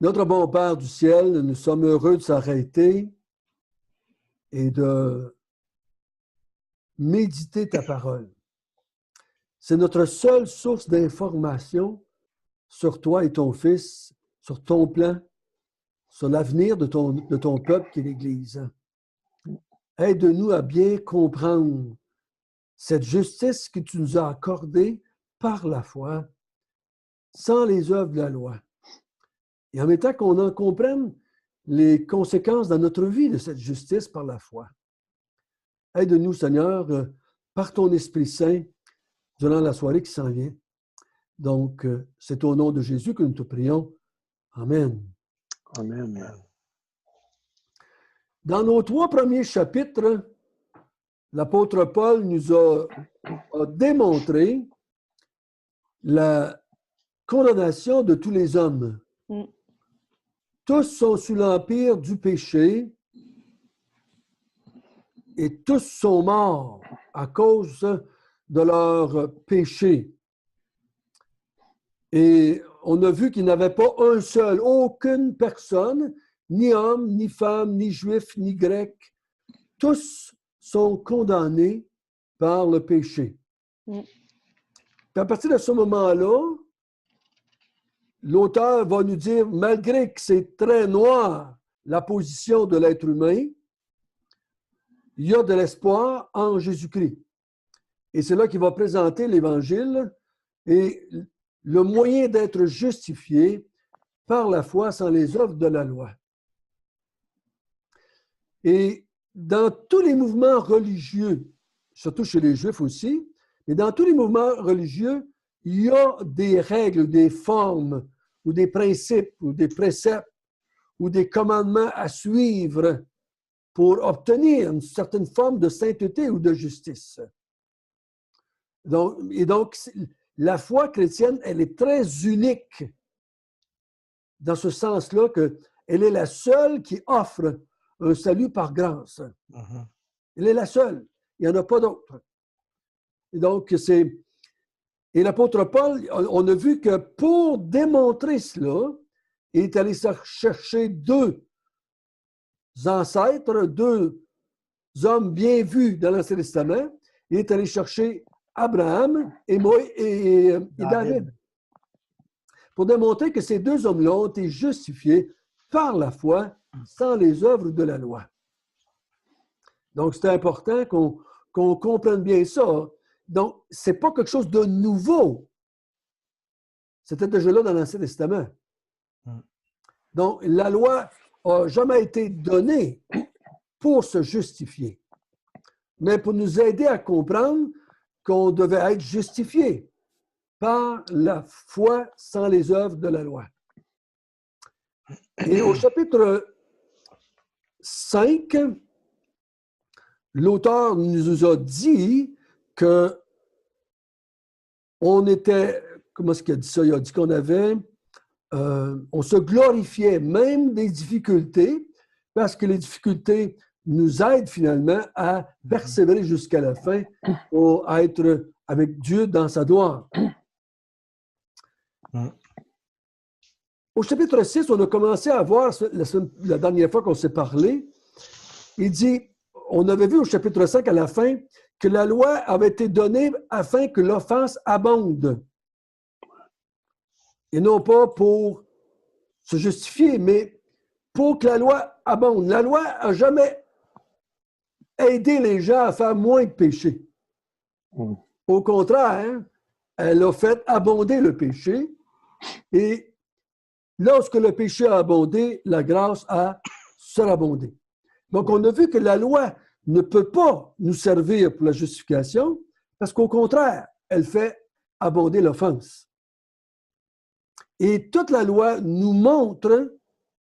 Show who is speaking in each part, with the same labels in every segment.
Speaker 1: Notre bon Père du ciel, nous sommes heureux de s'arrêter et de méditer ta parole. C'est notre seule source d'information sur toi et ton Fils, sur ton plan, sur l'avenir de ton peuple qui est l'Église. Aide-nous à bien comprendre cette justice que tu nous as accordée par la foi, sans les œuvres de la loi. Et en même temps qu'on en comprenne les conséquences dans notre vie de cette justice par la foi. Aide-nous, Seigneur, par ton Esprit Saint, durant la soirée qui s'en vient. Donc, c'est au nom de Jésus que nous te prions. Amen.
Speaker 2: Amen.
Speaker 1: Dans nos 3 premiers chapitres, l'apôtre Paul nous a démontré la condamnation de tous les hommes. Tous sont sous l'empire du péché et tous sont morts à cause de leur péché. Et on a vu qu'il n'y avait pas un seul, aucune personne, ni homme, ni femme, ni juif, ni grec. Tous sont condamnés par le péché. Puis à partir de ce moment-là, l'auteur va nous dire, malgré que c'est très noir, la position de l'être humain, il y a de l'espoir en Jésus-Christ. Et c'est là qu'il va présenter l'Évangile et le moyen d'être justifié par la foi sans les œuvres de la loi. Et dans tous les mouvements religieux, surtout chez les Juifs aussi, mais dans tous les mouvements religieux, il y a des règles, des formes, ou des principes, ou des préceptes, ou des commandements à suivre pour obtenir une certaine forme de sainteté ou de justice. Donc, la foi chrétienne, elle est très unique dans ce sens-là qu'elle est la seule qui offre un salut par grâce. Elle est la seule. Il n'y en a pas d'autre. Et donc, et l'apôtre Paul, on a vu que pour démontrer cela, il est allé chercher 2 ancêtres, 2 hommes bien vus dans l'Ancien Testament. Il est allé chercher Abraham et David. Pour démontrer que ces 2 hommes-là ont été justifiés par la foi sans les œuvres de la loi. Donc, c'est important qu'on comprenne bien ça. Donc, ce n'est pas quelque chose de nouveau. C'était déjà là dans l'Ancien Testament. Donc, la loi n'a jamais été donnée pour se justifier, mais pour nous aider à comprendre qu'on devait être justifié par la foi sans les œuvres de la loi. Et au chapitre 5, l'auteur nous a dit que on était, comment est-ce qu'il a dit ça? Il a dit qu'on avait, on se glorifiait même des difficultés, parce que les difficultés nous aident finalement à persévérer jusqu'à la fin pour être avec Dieu dans sa gloire. Au chapitre 6, on a commencé à voir, la dernière fois qu'on s'est parlé, il dit, on avait vu au chapitre 5 à la fin, que la loi avait été donnée afin que l'offense abonde. Et non pas pour se justifier, mais pour que la loi abonde. La loi n'a jamais aidé les gens à faire moins de péché. Au contraire, elle a fait abonder le péché. Et lorsque le péché a abondé, la grâce a surabondé. Donc, on a vu que la loi ne peut pas nous servir pour la justification parce qu'au contraire, elle fait abonder l'offense. Et toute la loi nous montre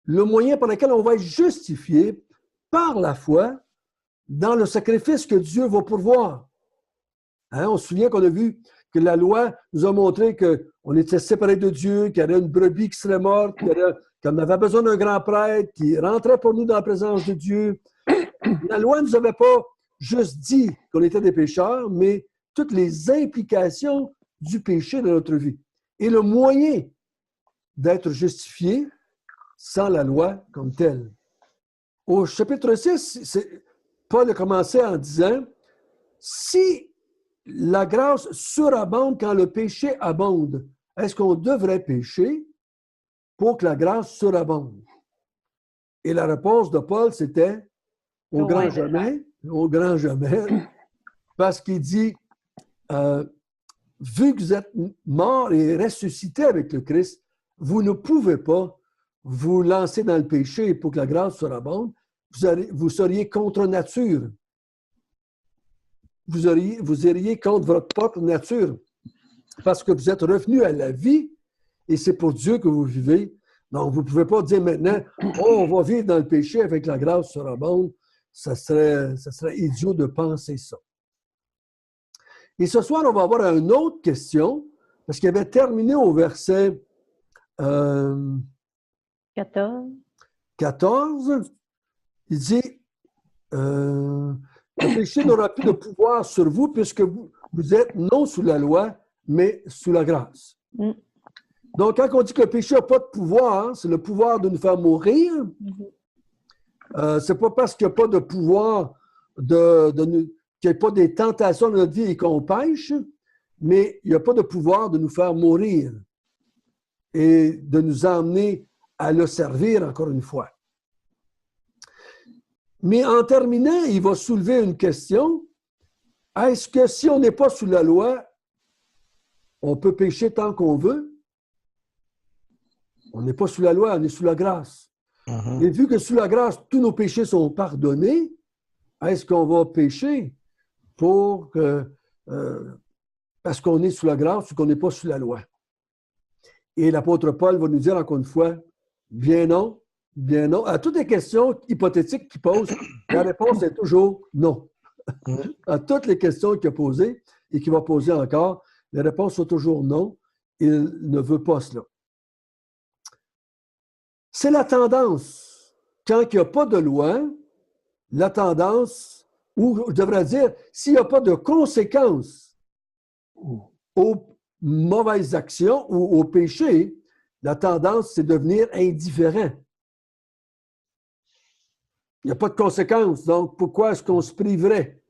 Speaker 1: le moyen par lequel on va être justifié par la foi dans le sacrifice que Dieu va pourvoir. On se souvient qu'on a vu que la loi nous a montré qu'on était séparés de Dieu, qu'il y avait une brebis qui serait morte, qu'on avait besoin d'un grand prêtre qui rentrait pour nous dans la présence de Dieu. La loi ne nous avait pas juste dit qu'on était des pécheurs, mais toutes les implications du péché dans notre vie. Et le moyen d'être justifié, sans la loi comme telle. Au chapitre 6, Paul a commencé en disant, si la grâce surabonde quand le péché abonde, est-ce qu'on devrait pécher pour que la grâce surabonde? Et la réponse de Paul, c'était au grand jamais, parce qu'il dit, vu que vous êtes mort et ressuscité avec le Christ, vous ne pouvez pas vous lancer dans le péché pour que la grâce surabonde. Vous seriez contre nature. Vous iriez contre votre propre nature parce que vous êtes revenu à la vie et c'est pour Dieu que vous vivez. Donc, vous ne pouvez pas dire maintenant, oh, on va vivre dans le péché avec la grâce surabonde. Ça serait idiot de penser ça. Et ce soir, on va avoir une autre question, parce qu'il avait terminé au verset 14. Il dit, le péché n'aura plus de pouvoir sur vous puisque vous êtes non sous la loi, mais sous la grâce. Mm. Donc, quand on dit que le péché n'a pas de pouvoir, c'est le pouvoir de nous faire mourir. C'est pas parce qu'il n'y a pas de pouvoir qu'il n'y a pas des tentations de notre vie et qu'on pêche, mais il n'y a pas de pouvoir de nous faire mourir et de nous emmener à le servir encore une fois. Mais en terminant, il va soulever une question. Est-ce que si on n'est pas sous la loi, on peut pécher tant qu'on veut? On n'est pas sous la loi, on est sous la grâce. Et vu que sous la grâce, tous nos péchés sont pardonnés, est-ce qu'on va pécher parce qu'on est sous la grâce ou qu'on n'est pas sous la loi? Et l'apôtre Paul va nous dire encore une fois, bien non. À toutes les questions hypothétiques qu'il pose, la réponse est toujours non. À toutes les questions qu'il a posées et qu'il va poser encore, les réponses sont toujours non. Il ne veut pas cela. C'est la tendance. Quand il n'y a pas de loi, la tendance, ou je devrais dire, s'il n'y a pas de conséquences aux mauvaises actions ou au péché, la tendance, c'est de devenir indifférent. Il n'y a pas de conséquences, donc pourquoi est-ce qu'on se priverait?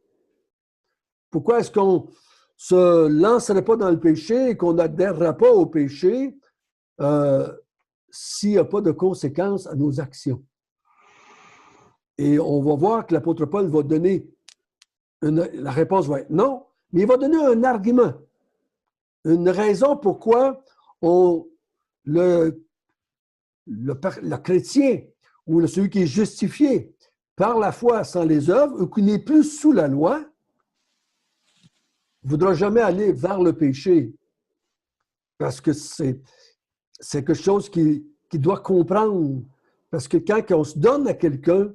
Speaker 1: Pourquoi est-ce qu'on ne se lancerait pas dans le péché et qu'on n'adhèrerait pas au péché s'il n'y a pas de conséquences à nos actions? Et on va voir que l'apôtre Paul va donner, la réponse va être non, mais il va donner un argument, une raison pourquoi le chrétien ou celui qui est justifié par la foi sans les œuvres ou qui n'est plus sous la loi ne voudra jamais aller vers le péché parce que c'est quelque chose qu'il doit comprendre. Parce que quand on se donne à quelqu'un,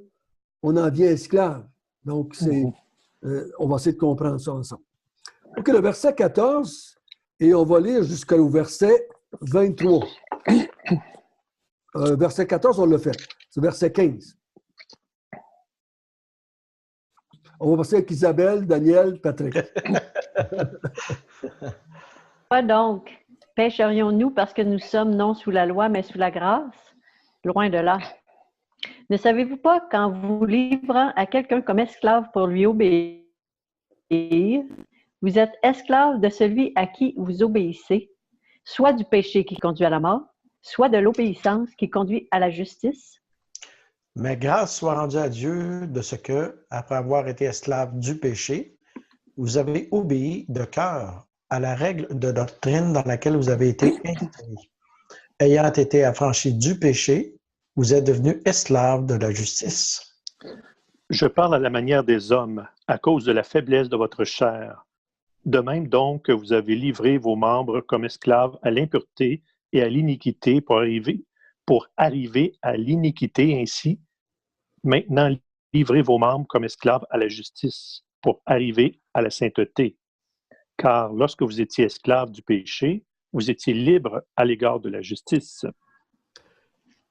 Speaker 1: on en devient esclave. Donc, on va essayer de comprendre ça ensemble. OK, le verset 14, et on va lire jusqu'au verset 23. Verset 14, on l'a fait. C'est verset 15. On va passer avec Isabelle, Daniel, Patrick.
Speaker 2: Quoi donc? Pécherions-nous parce que nous sommes non sous la loi, mais sous la grâce? Loin de là. Ne savez-vous pas qu'en vous livrant à quelqu'un comme esclave pour lui obéir, vous êtes esclave de celui à qui vous obéissez, soit du péché qui conduit à la mort, soit de l'obéissance qui conduit à la justice?
Speaker 3: Mais grâce soit rendue à Dieu de ce que, après avoir été esclave du péché, vous avez obéi de cœur à la règle de doctrine dans laquelle vous avez été instruits. Ayant été affranchis du péché, vous êtes devenus esclaves de la justice.
Speaker 4: Je parle à la manière des hommes, à cause de la faiblesse de votre chair. De même donc que vous avez livré vos membres comme esclaves à l'impureté et à l'iniquité pour arriver à l'iniquité ainsi. Maintenant, livrez vos membres comme esclaves à la justice pour arriver à la sainteté. Car lorsque vous étiez esclaves du péché, vous étiez libres à l'égard de la justice.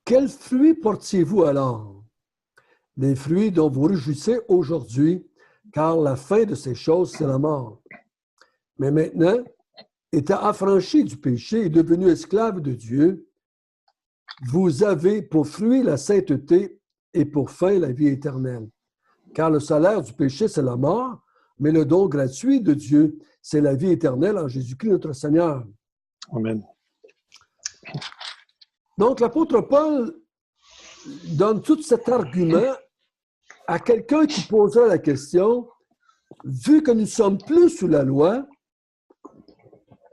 Speaker 1: Quels fruits portiez-vous alors? Les fruits dont vous réjouissez aujourd'hui, car la fin de ces choses, c'est la mort. Mais maintenant, étant affranchis du péché et devenus esclaves de Dieu, vous avez pour fruit la sainteté et pour fin la vie éternelle. Car le salaire du péché, c'est la mort, mais le don gratuit de Dieu, c'est la vie éternelle en Jésus-Christ notre Seigneur.
Speaker 4: Amen.
Speaker 1: Donc, l'apôtre Paul donne tout cet argument à quelqu'un qui poserait la question, vu que nous ne sommes plus sous la loi,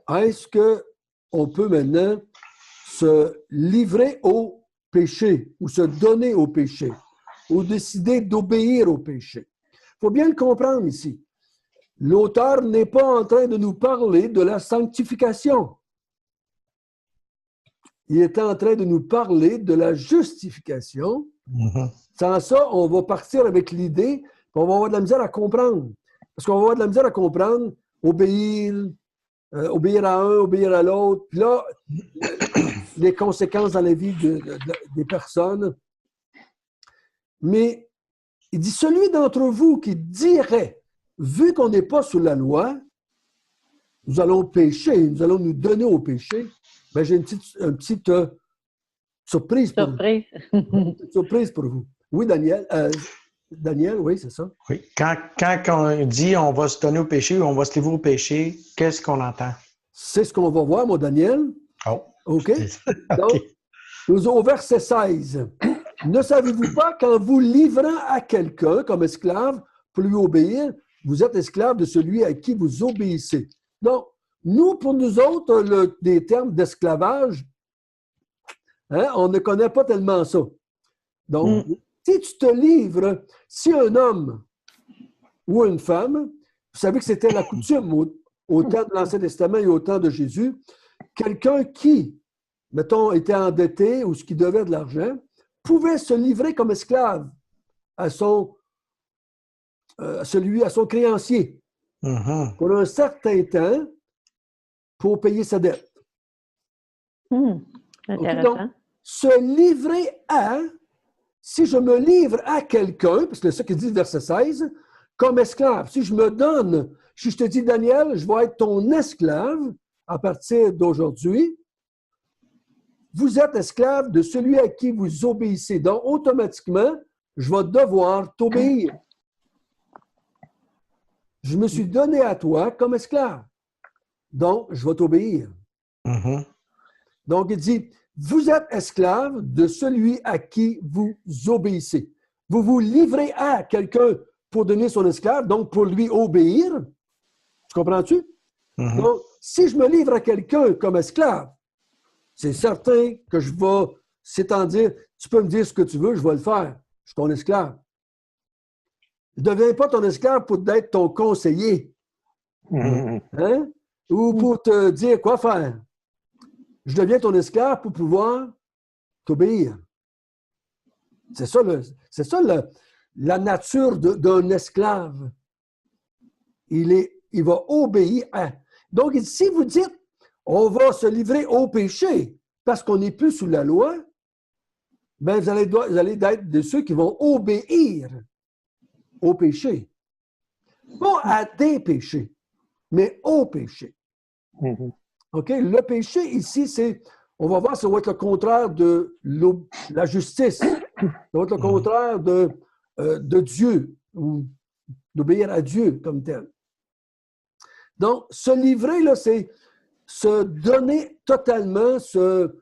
Speaker 1: est-ce qu'on peut maintenant se livrer au péché ou se donner au péché ou décider d'obéir au péché? Il faut bien le comprendre ici. L'auteur n'est pas en train de nous parler de la sanctification. Il est en train de nous parler de la justification. Sans ça, on va partir avec l'idée qu'on va avoir de la misère à comprendre. Parce qu'on va avoir de la misère à comprendre, obéir à un, obéir à l'autre. Puis là, les conséquences dans la vie des personnes. Mais il dit, celui d'entre vous qui dirait, vu qu'on n'est pas sous la loi, nous allons pécher, nous allons nous donner au péché. Bien, j'ai une petite surprise pour vous. Une surprise pour vous. Oui, Daniel. Daniel, oui, c'est ça.
Speaker 3: Oui. Quand on dit on va se donner au péché ou on va se livrer au péché, qu'est-ce qu'on entend?
Speaker 1: C'est ce qu'on va voir, mon Daniel.
Speaker 3: Oh.
Speaker 1: OK? Donc, nous au verset 16. Ne savez-vous pas qu'en vous livrant à quelqu'un comme esclave pour lui obéir, vous êtes esclave de celui à qui vous obéissez? Donc, nous, pour nous autres, des termes d'esclavage, on ne connaît pas tellement ça. Donc, si tu te livres, si un homme ou une femme, vous savez que c'était la coutume au temps de l'Ancien Testament et au temps de Jésus, quelqu'un qui, mettons, était endetté ou ce qui devait de l'argent, pouvait se livrer comme esclave à son créancier pour un certain temps pour payer sa dette.
Speaker 2: Intéressant.
Speaker 1: Donc, se livrer à, si je me livre à quelqu'un, parce que c'est ça qu'il dit verset 16, comme esclave. Si je me donne, si je te dis, Daniel, je vais être ton esclave à partir d'aujourd'hui, vous êtes esclave de celui à qui vous obéissez. Donc, automatiquement, je vais devoir t'obéir. Je me suis donné à toi comme esclave. Donc, je vais t'obéir. Donc, il dit, vous êtes esclave de celui à qui vous obéissez. Vous vous livrez à quelqu'un pour donner son esclave, donc pour lui obéir. Tu comprends-tu? Donc, si je me livre à quelqu'un comme esclave, c'est certain que je vais, c'est-à-dire, tu peux me dire ce que tu veux, je vais le faire. Je suis ton esclave. Je ne deviens pas ton esclave pour être ton conseiller. Hein? Ou pour te dire quoi faire. Je deviens ton esclave pour pouvoir t'obéir. C'est ça, la nature d'un esclave. Il va obéir à. Donc, si vous dites, on va se livrer au péché parce qu'on n'est plus sous la loi, bien, vous allez être de ceux qui vont obéir au péché. Pas à des péchés, mais au péché. OK? Le péché, ici, on va voir, ça va être le contraire de la justice. Ça va être le contraire de Dieu, ou d'obéir à Dieu comme tel. Donc, se livrer, là, c'est se donner totalement,
Speaker 4: se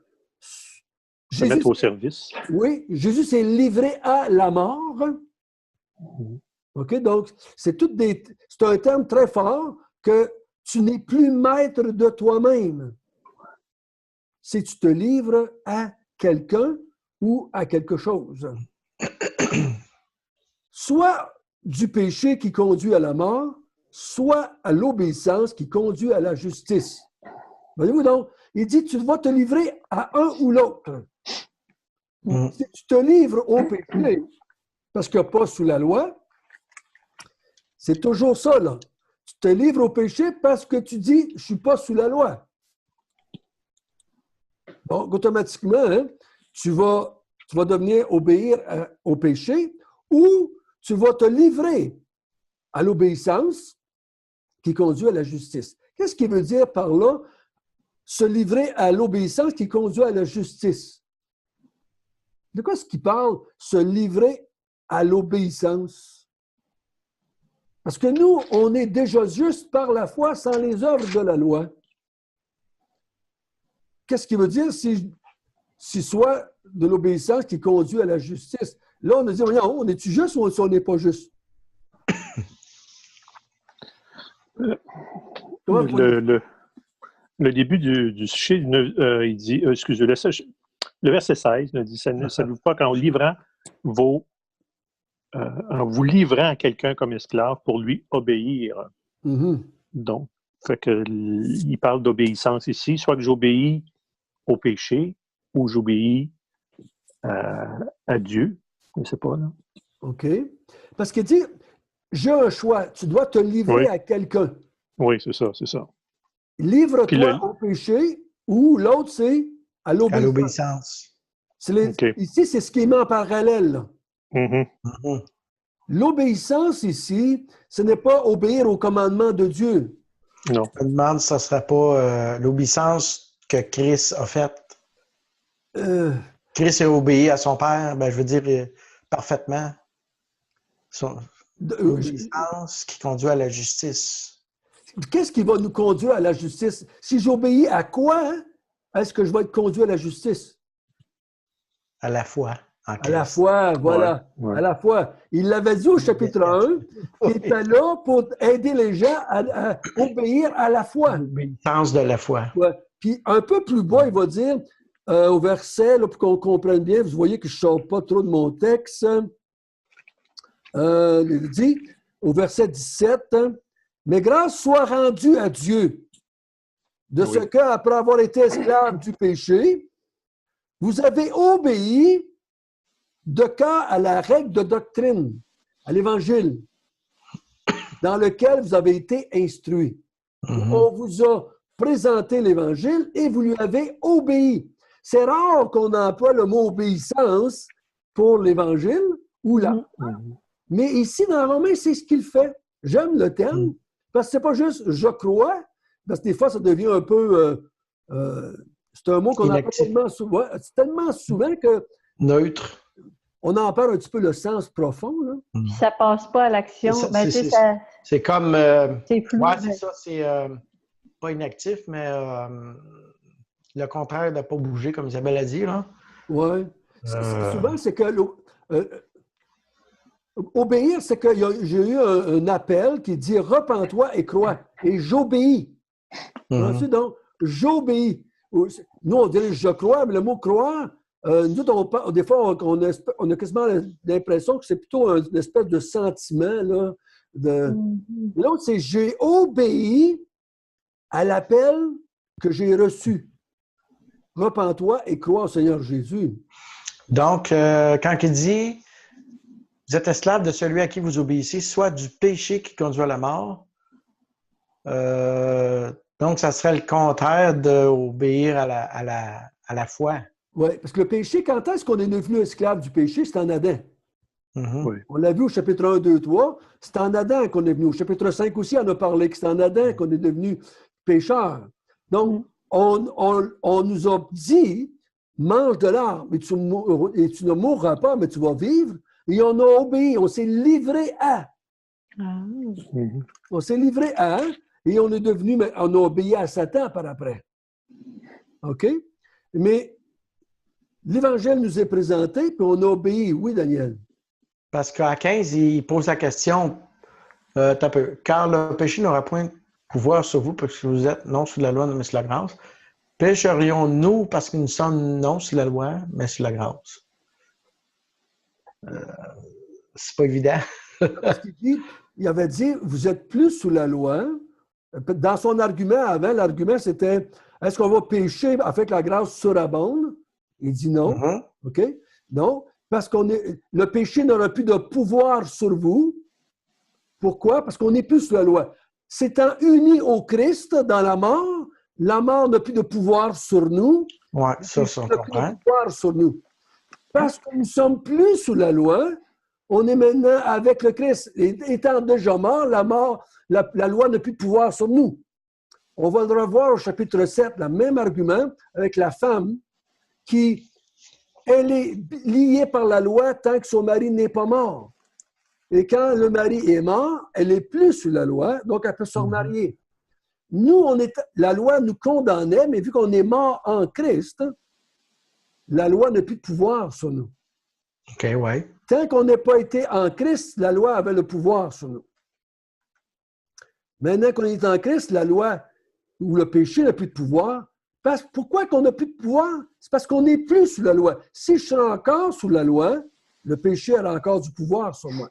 Speaker 4: mettre au service.
Speaker 1: Oui, Jésus s'est livré à la mort. OK? Donc, c'est un terme très fort que tu n'es plus maître de toi-même. Si tu te livres à quelqu'un ou à quelque chose. Soit du péché qui conduit à la mort, soit à l'obéissance qui conduit à la justice. Voyez-vous donc, il dit tu vas te livrer à un ou l'autre. Si tu te livres au péché, parce qu'il n'y a pas sous la loi, c'est toujours ça, là. Tu te livres au péché parce que tu dis je ne suis pas sous la loi. Donc, automatiquement, hein, tu vas devenir obéir au péché ou tu vas te livrer à l'obéissance qui conduit à la justice. Qu'est-ce qu'il veut dire par là? Se livrer à l'obéissance qui conduit à la justice. De quoi est-ce qu'il parle? Se livrer à l'obéissance. Parce que nous, on est déjà juste par la foi sans les œuvres de la loi. Qu'est-ce qu'il veut dire si soit de l'obéissance qui conduit à la justice? Là, on a dit, on est-tu juste ou on n'est pas juste?
Speaker 4: Le début du sujet, il dit, excusez, le verset 16, il dit, ça ne savez-vous pas qu'en en vous livrant à quelqu'un comme esclave pour lui obéir.
Speaker 1: Mm-hmm.
Speaker 4: Donc, il parle d'obéissance ici, soit que j'obéis au péché ou j'obéis à Dieu. Je ne sais pas, là.
Speaker 1: OK. Parce qu'il dit, j'ai un choix, tu dois te livrer à quelqu'un.
Speaker 4: Oui, c'est ça, c'est ça.
Speaker 1: Livre-toi au péché ou l'autre, c'est à l'obéissance.
Speaker 3: À l'obéissance.
Speaker 1: Ici, c'est ce qui est mis en parallèle. Là.
Speaker 4: Mm-hmm.
Speaker 3: Mm-hmm.
Speaker 1: L'obéissance ici, ce n'est pas obéir au commandement de Dieu.
Speaker 4: Non.
Speaker 3: Je me demande si ce ne serait pas l'obéissance que Christ a faite. Christ a obéi à son Père, je veux dire, parfaitement. L'obéissance qui conduit à la justice.
Speaker 1: Qu'est-ce qui va nous conduire à la justice? Si j'obéis à quoi, est-ce que je vais être conduit à la justice?
Speaker 3: À la foi.
Speaker 1: À la foi, voilà. Ouais. À la foi. Il l'avait dit au chapitre 1, qu'il était là pour aider les gens à obéir à la foi.
Speaker 3: L'obéissance de la foi.
Speaker 1: Ouais. Puis un peu plus bas, il va dire, au verset, là, pour qu'on comprenne bien, vous voyez que je ne sors pas trop de mon texte, il dit, au verset 17, « Mais grâce soit rendue à Dieu de ce qu'après avoir été esclave du péché, vous avez obéi de cœur à la règle de doctrine, à l'Évangile, dans lequel vous avez été instruits. Mm-hmm. On vous a présenté l'Évangile et vous lui avez obéi. » C'est rare qu'on emploie le mot obéissance pour l'Évangile ou la foi. Mm-hmm. Mais ici, dans Romains, c'est ce qu'il fait. J'aime le terme, parce que c'est pas juste « je crois », parce que des fois, ça devient un peu... c'est un mot qu'on emploie tellement souvent. C'est tellement souvent que...
Speaker 3: Neutre.
Speaker 1: On en perd un petit peu le sens profond. Là.
Speaker 2: Ça passe pas à l'action.
Speaker 3: C'est comme...
Speaker 2: c'est flou.
Speaker 3: Ouais, c'est ça. C'est pas inactif, mais le contraire de ne pas bouger, comme Isabelle a dit.
Speaker 1: Oui. Souvent, c'est que... obéir, c'est que j'ai eu un appel qui dit « Repens-toi et crois ». Et j'obéis. Mm-hmm. Donc, j'obéis. Nous, on dit « je crois », mais le mot « croire », nous, des fois, on a quasiment l'impression que c'est plutôt une espèce de sentiment. Là, L'autre, c'est « j'ai obéi à l'appel que j'ai reçu. Repens-toi et crois au Seigneur Jésus. »
Speaker 3: Donc, quand il dit « Vous êtes esclave de celui à qui vous obéissez, soit du péché qui conduit à la mort. » Donc, ça serait le contraire d'obéir à la foi.
Speaker 1: Oui, parce que le péché, quand est-ce qu'on est devenu esclave du péché? C'est en Adam.
Speaker 3: Mm-hmm.
Speaker 1: Oui. On l'a vu au chapitre 1, 2, 3. C'est en Adam qu'on est venu. Au chapitre 5 aussi, on a parlé que c'est en Adam qu'on est devenu pécheur. Donc, on nous a dit, mange de l'arbre et tu ne mourras pas, mais tu vas vivre. Et on a obéi, on s'est livré à. On s'est livré à, et on est devenu, on a obéi à Satan par après. OK? Mais l'Évangile nous est présenté, puis on a obéi. Oui, Daniel?
Speaker 3: Parce qu'à 15, il pose la question, car le péché n'aura point de pouvoir sur vous, parce que vous êtes non sous la loi, mais sous la grâce. Pécherions-nous parce que nous sommes non sous la loi, mais sous la grâce? C'est pas évident.
Speaker 1: Parce qu'il dit, il avait dit, vous êtes plus sous la loi. Dans son argument avant, l'argument c'était, est-ce qu'on va pécher afin que la grâce surabonde? Il dit non.
Speaker 3: Mm-hmm.
Speaker 1: OK? Non. Parce le péché n'aura plus de pouvoir sur vous. Pourquoi? Parce qu'on n'est plus sous la loi. S'étant unis au Christ dans la mort n'a plus de pouvoir sur nous.
Speaker 3: Oui, ça, on comprend.
Speaker 1: Plus de pouvoir sur nous. Parce que nous ne sommes plus sous la loi, on est maintenant avec le Christ. Étant déjà mort, la loi n'a plus de pouvoir sur nous. On va le revoir au chapitre 7, le même argument avec la femme qui elle est liée par la loi tant que son mari n'est pas mort. Et quand le mari est mort, elle n'est plus sous la loi, donc elle peut se remarier. Nous, la loi nous condamnait, mais vu qu'on est mort en Christ, la loi n'a plus de pouvoir sur nous.
Speaker 3: OK, ouais.
Speaker 1: Tant qu'on n'a pas été en Christ, la loi avait le pouvoir sur nous. Maintenant qu'on est en Christ, la loi ou le péché n'a plus de pouvoir. Pourquoi qu'on n'a plus de pouvoir? C'est parce qu'on n'est plus sous la loi. Si je serais encore sous la loi, le péché aurait encore du pouvoir sur moi.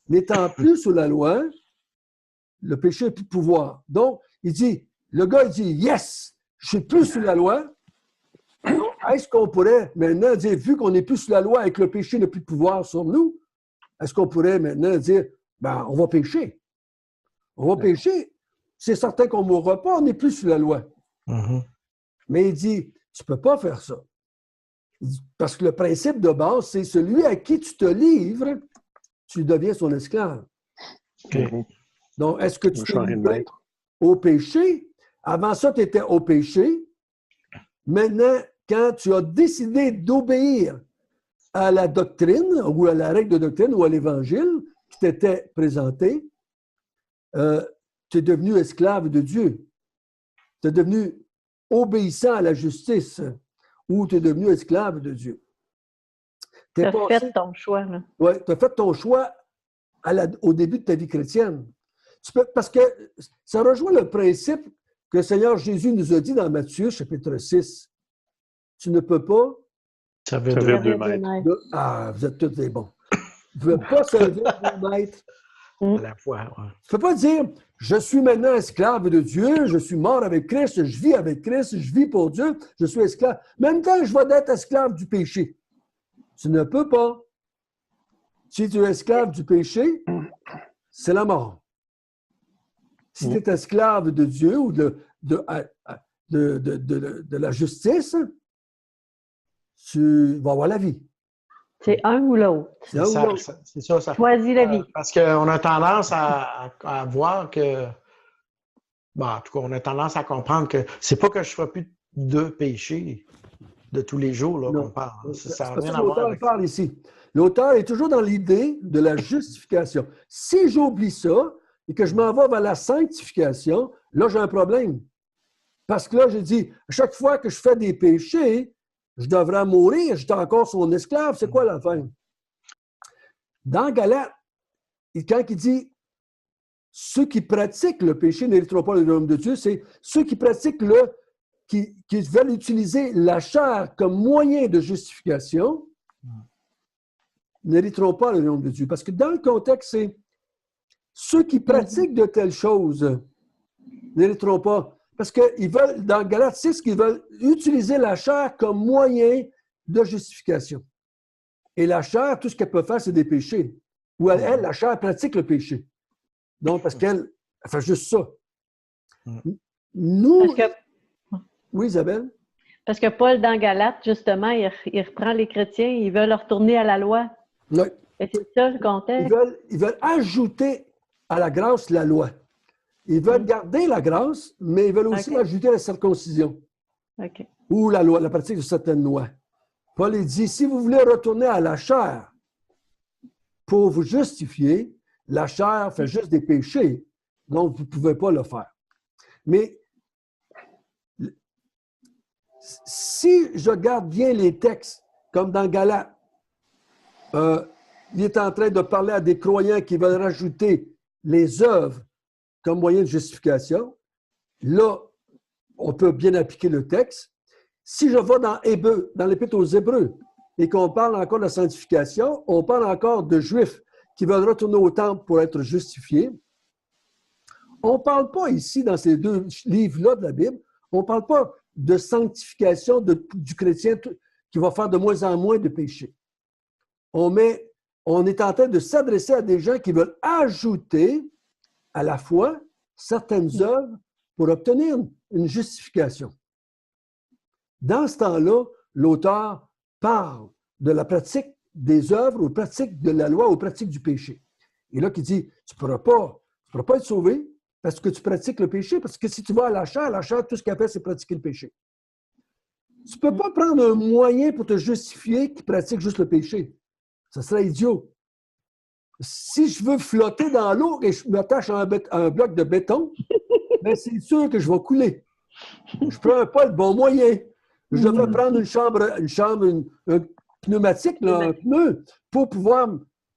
Speaker 1: N'étant plus sous la loi, le péché n'a plus de pouvoir. Donc, le gars, il dit, yes, je suis plus sous la loi. Est-ce qu'on pourrait maintenant dire, vu qu'on n'est plus sous la loi et que le péché n'a plus de pouvoir sur nous, est-ce qu'on pourrait maintenant dire, ben, on va pécher? On va pécher. C'est certain qu'on ne mourra pas, on n'est plus sous la loi. Mais il dit, tu ne peux pas faire ça. Parce que le principe de base, c'est celui à qui tu te livres, tu deviens son esclave. Donc, est-ce que tu t'es livré au péché? Avant ça, tu étais au péché. Maintenant, quand tu as décidé d'obéir à la doctrine ou à la règle de doctrine ou à l'Évangile qui t'était présenté, tu es devenu esclave de Dieu. Tu es devenu obéissant à la justice ou tu es devenu esclave de Dieu.
Speaker 2: Tu as fait ton choix.
Speaker 1: Oui, tu as fait ton choix au début de ta vie chrétienne. Parce que ça rejoint le principe que le Seigneur Jésus nous a dit dans Matthieu, chapitre 6. Tu ne peux pas
Speaker 4: servir 2 maîtres.
Speaker 1: Ah, vous êtes tous des bons. Vous ne pouvez pas servir 2 maîtres.
Speaker 3: À la fois, ouais.
Speaker 1: Tu ne peux pas dire, je suis maintenant esclave de Dieu, je suis mort avec Christ, je vis avec Christ, je vis pour Dieu, je suis esclave. Même temps, je vais être esclave du péché. Tu ne peux pas. Si tu es esclave du péché, c'est la mort. Si tu es esclave de Dieu ou de la justice, tu vas avoir la vie.
Speaker 2: C'est un ou l'autre.
Speaker 3: C'est ça.
Speaker 2: Choisis la vie.
Speaker 3: Parce qu'on a tendance à voir que... Bon, en tout cas, on a tendance à comprendre que c'est pas que je ne ferai plus de péché de tous les jours qu'on parle. Ça n'a rien à voir avec ça.
Speaker 1: Parle ici. L'auteur est toujours dans l'idée de la justification. Si j'oublie ça et que je m'en vais vers la sanctification, là, j'ai un problème. Parce que là, j'ai dit, à chaque fois que je fais des péchés, je devrais mourir, j'étais encore son esclave. C'est quoi la fin? Dans Galates, quand il dit ceux qui pratiquent le péché n'hériteront pas le royaume de Dieu, c'est ceux qui pratiquent qui veulent utiliser la chair comme moyen de justification n'hériteront pas le royaume de Dieu. Parce que dans le contexte, c'est ceux qui pratiquent de telles choses n'hériteront pas. Parce qu'ils veulent, dans Galates 6, qu'ils veulent utiliser la chair comme moyen de justification. Et la chair, tout ce qu'elle peut faire, c'est des péchés. Ou elle, la chair, pratique le péché. Donc, parce qu'elle fait juste ça. Nous... Oui, Isabelle?
Speaker 2: Parce que Paul, dans Galates, justement, il reprend les chrétiens, ils veulent retourner à la loi.
Speaker 1: Oui.
Speaker 2: Et c'est ça le contexte.
Speaker 1: Ils veulent ajouter à la grâce la loi. Ils veulent garder la grâce, mais ils veulent aussi ajouter la circoncision. Ou la loi, la pratique de certaines lois. Paul dit, si vous voulez retourner à la chair pour vous justifier, la chair fait juste des péchés, donc vous ne pouvez pas le faire. Mais si je regarde bien les textes, comme dans Galates, il est en train de parler à des croyants qui veulent rajouter les œuvres comme moyen de justification. Là, on peut bien appliquer le texte. Si je vais dans l'Épître aux Hébreux et qu'on parle encore de la sanctification, on parle encore de Juifs qui veulent retourner au temple pour être justifiés. On ne parle pas ici, dans ces 2 livres-là de la Bible, on ne parle pas de sanctification du chrétien qui va faire de moins en moins de péchés. On est en train de s'adresser à des gens qui veulent ajouter à la foi certaines œuvres pour obtenir une justification. Dans ce temps-là, l'auteur parle de la pratique des œuvres, aux pratiques de la loi, aux pratiques du péché. Et là, qui dit, tu ne pourras pas être sauvé parce que tu pratiques le péché, parce que si tu vas à la chair, tout ce qu'elle fait, c'est pratiquer le péché. Tu ne peux pas prendre un moyen pour te justifier qui pratique juste le péché. Ça serait idiot. Si je veux flotter dans l'eau et je m'attache à un bloc de béton, ben c'est sûr que je vais couler. Je ne prends pas le bon moyen. Je devrais prendre un pneumatique, là, un pneu, pour pouvoir...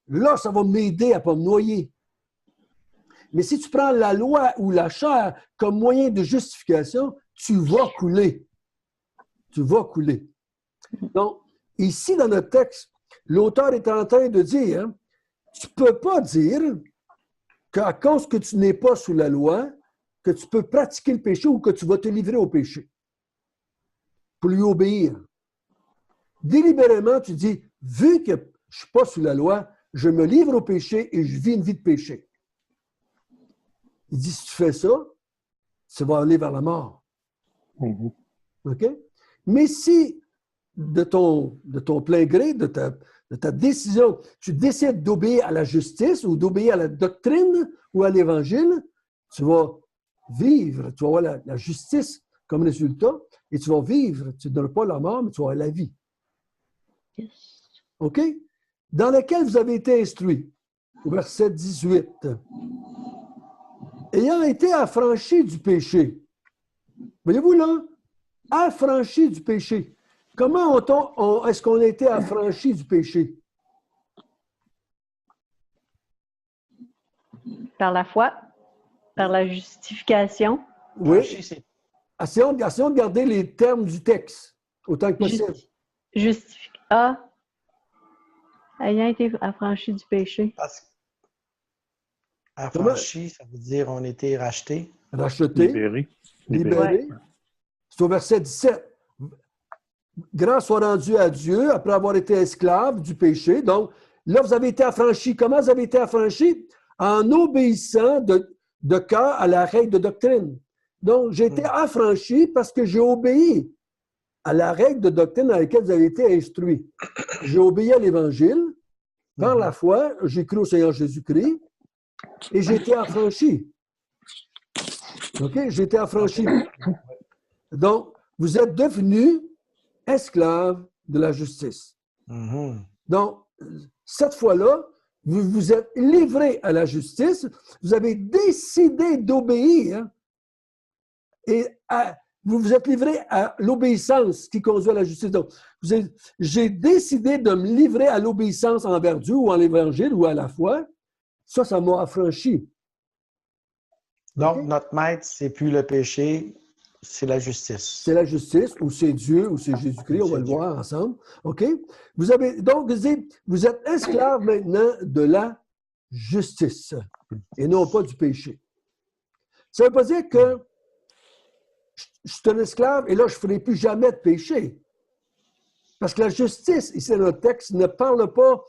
Speaker 1: Là, ça va m'aider à ne pas me noyer. Mais si tu prends la loi ou la chair comme moyen de justification, tu vas couler. Tu vas couler. Donc, ici, dans notre texte, l'auteur est en train de dire, tu ne peux pas dire qu'à cause que tu n'es pas sous la loi, que tu peux pratiquer le péché ou que tu vas te livrer au péché pour lui obéir. Délibérément, tu dis, vu que je ne suis pas sous la loi, je me livre au péché et je vis une vie de péché. Il dit, si tu fais ça, tu vas aller vers la mort. OK? Mais si, de ton plein gré, de ta décision, tu décides d'obéir à la justice ou d'obéir à la doctrine ou à l'Évangile, tu vas vivre, tu vas avoir la justice comme résultat et tu vas vivre. Tu ne donnes pas la mort, mais tu vas avoir la vie.
Speaker 2: Yes.
Speaker 1: OK? Dans lequel vous avez été instruits, au verset 18. Ayant été affranchis du péché. Voyez-vous là? Affranchis du péché. Comment est-ce qu'on a été affranchis du péché?
Speaker 2: Par la foi, par la justification.
Speaker 1: Oui. Essayons de garder les termes du texte autant que possible.
Speaker 2: Ayant été affranchi du péché.
Speaker 3: Affranchi, ça veut dire on a été racheté.
Speaker 1: Racheté. Libéré. Ouais. C'est au verset 17. Grâce soit rendue à Dieu après avoir été esclave du péché. Donc, là, vous avez été affranchis. Comment vous avez été affranchis? En obéissant de cœur à la règle de doctrine. Donc, j'ai été affranchi parce que j'ai obéi à la règle de doctrine dans laquelle vous avez été instruits. J'ai obéi à l'Évangile. Par la foi, j'ai cru au Seigneur Jésus-Christ et j'ai été affranchi. OK? J'ai été affranchi. Donc, vous êtes devenus esclaves de la justice. Donc, cette fois-là, vous vous êtes livrés à la justice, vous avez décidé d'obéir et vous vous êtes livrés à l'obéissance qui conduit à la justice. Donc, j'ai décidé de me livrer à l'obéissance envers Dieu ou en l'Évangile ou à la foi. Ça m'a affranchi.
Speaker 3: Donc, notre maître, c'est plus le péché, c'est la justice.
Speaker 1: C'est la justice, ou c'est Dieu, ou c'est Jésus-Christ, on va le voir ensemble. OK? Donc, vous êtes esclaves maintenant de la justice et non pas du péché. Ça ne veut pas dire que je suis un esclave et là, je ne ferai plus jamais de péché. Parce que la justice, ici dans notre texte, ne parle pas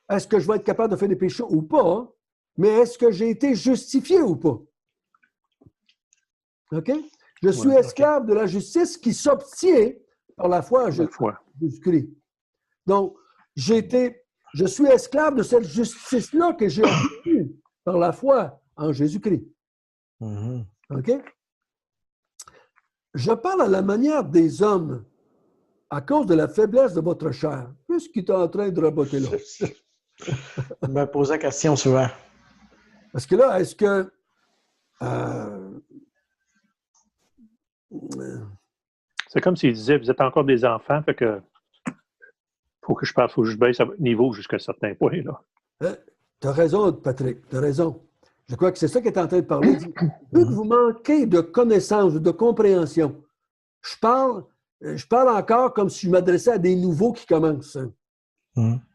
Speaker 1: est-ce que je vais être capable de faire des péchés ou pas, mais est-ce que j'ai été justifié ou pas? OK? Je suis esclave de la justice qui s'obtient par la foi en Jésus-Christ. Donc, je suis esclave de cette justice-là que j'ai obtenue par la foi en Jésus-Christ. OK? Je parle à la manière des hommes à cause de la faiblesse de votre chair. Qu'est-ce qui est en train de raboter là?
Speaker 3: Je me pose la question souvent.
Speaker 1: Parce que là, est-ce que...
Speaker 4: C'est comme s'il disait, vous êtes encore des enfants, fait que faut que je baisse à votre niveau jusqu'à un certain point, là.
Speaker 1: Tu as raison, Patrick, tu as raison. Je crois que c'est ça qu'il est en train de parler. Vu que vous manquez de connaissance, de compréhension, je parle encore comme si je m'adressais à des nouveaux qui commencent.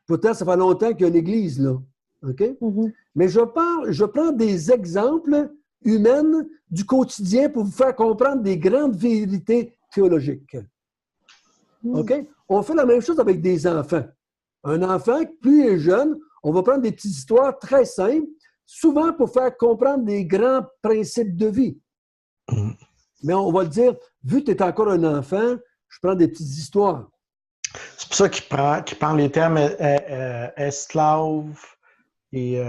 Speaker 1: Pourtant, ça fait longtemps qu'il y a une église, là. OK? Mais je prends des exemples humaines du quotidien pour vous faire comprendre des grandes vérités théologiques. OK? On fait la même chose avec des enfants. Un enfant, plus il est jeune, on va prendre des petites histoires très simples, souvent pour faire comprendre des grands principes de vie. Mais on va le dire, vu que tu es encore un enfant, je prends des petites histoires.
Speaker 3: C'est pour ça qu'il parle les termes esclave et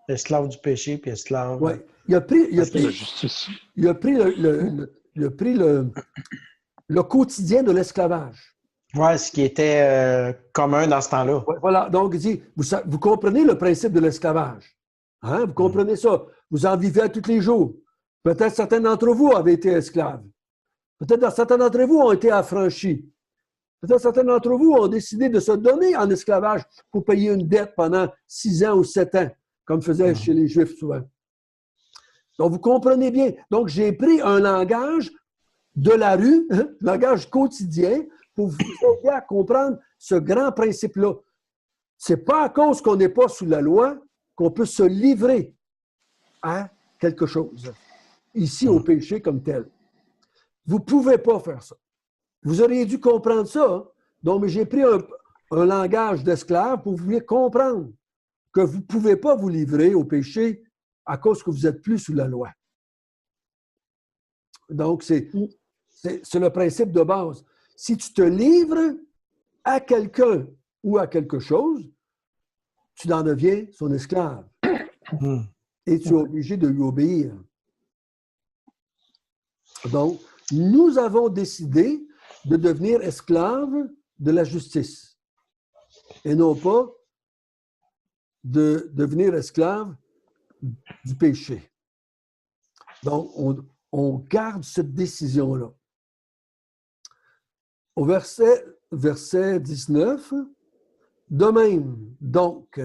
Speaker 3: esclave du péché puis esclave.
Speaker 1: Oui. Il a pris le quotidien de l'esclavage.
Speaker 3: Oui, ce qui était commun dans ce temps-là.
Speaker 1: Ouais, voilà, donc il dit, vous comprenez le principe de l'esclavage. Hein? Vous comprenez ça. Vous en vivez à tous les jours. Peut-être certains d'entre vous avaient été esclaves. Peut-être certains d'entre vous ont été affranchis. Peut-être certains d'entre vous ont décidé de se donner en esclavage pour payer une dette pendant 6 ans ou 7 ans, comme faisaient chez les Juifs souvent. Donc, vous comprenez bien. Donc, j'ai pris un langage de la rue, langage quotidien, pour vous aider à comprendre ce grand principe-là. Ce n'est pas à cause qu'on n'est pas sous la loi qu'on peut se livrer à quelque chose, ici au péché comme tel. Vous ne pouvez pas faire ça. Vous auriez dû comprendre ça. Hein? Donc, j'ai pris un langage d'esclave pour vous comprendre que vous ne pouvez pas vous livrer au péché à cause que vous n'êtes plus sous la loi. Donc, c'est le principe de base. Si tu te livres à quelqu'un ou à quelque chose, tu en deviens son esclave. Et tu es obligé de lui obéir. Donc, nous avons décidé de devenir esclaves de la justice et non pas de devenir esclaves du péché. Donc, on garde cette décision-là. Au verset 19, de même, donc,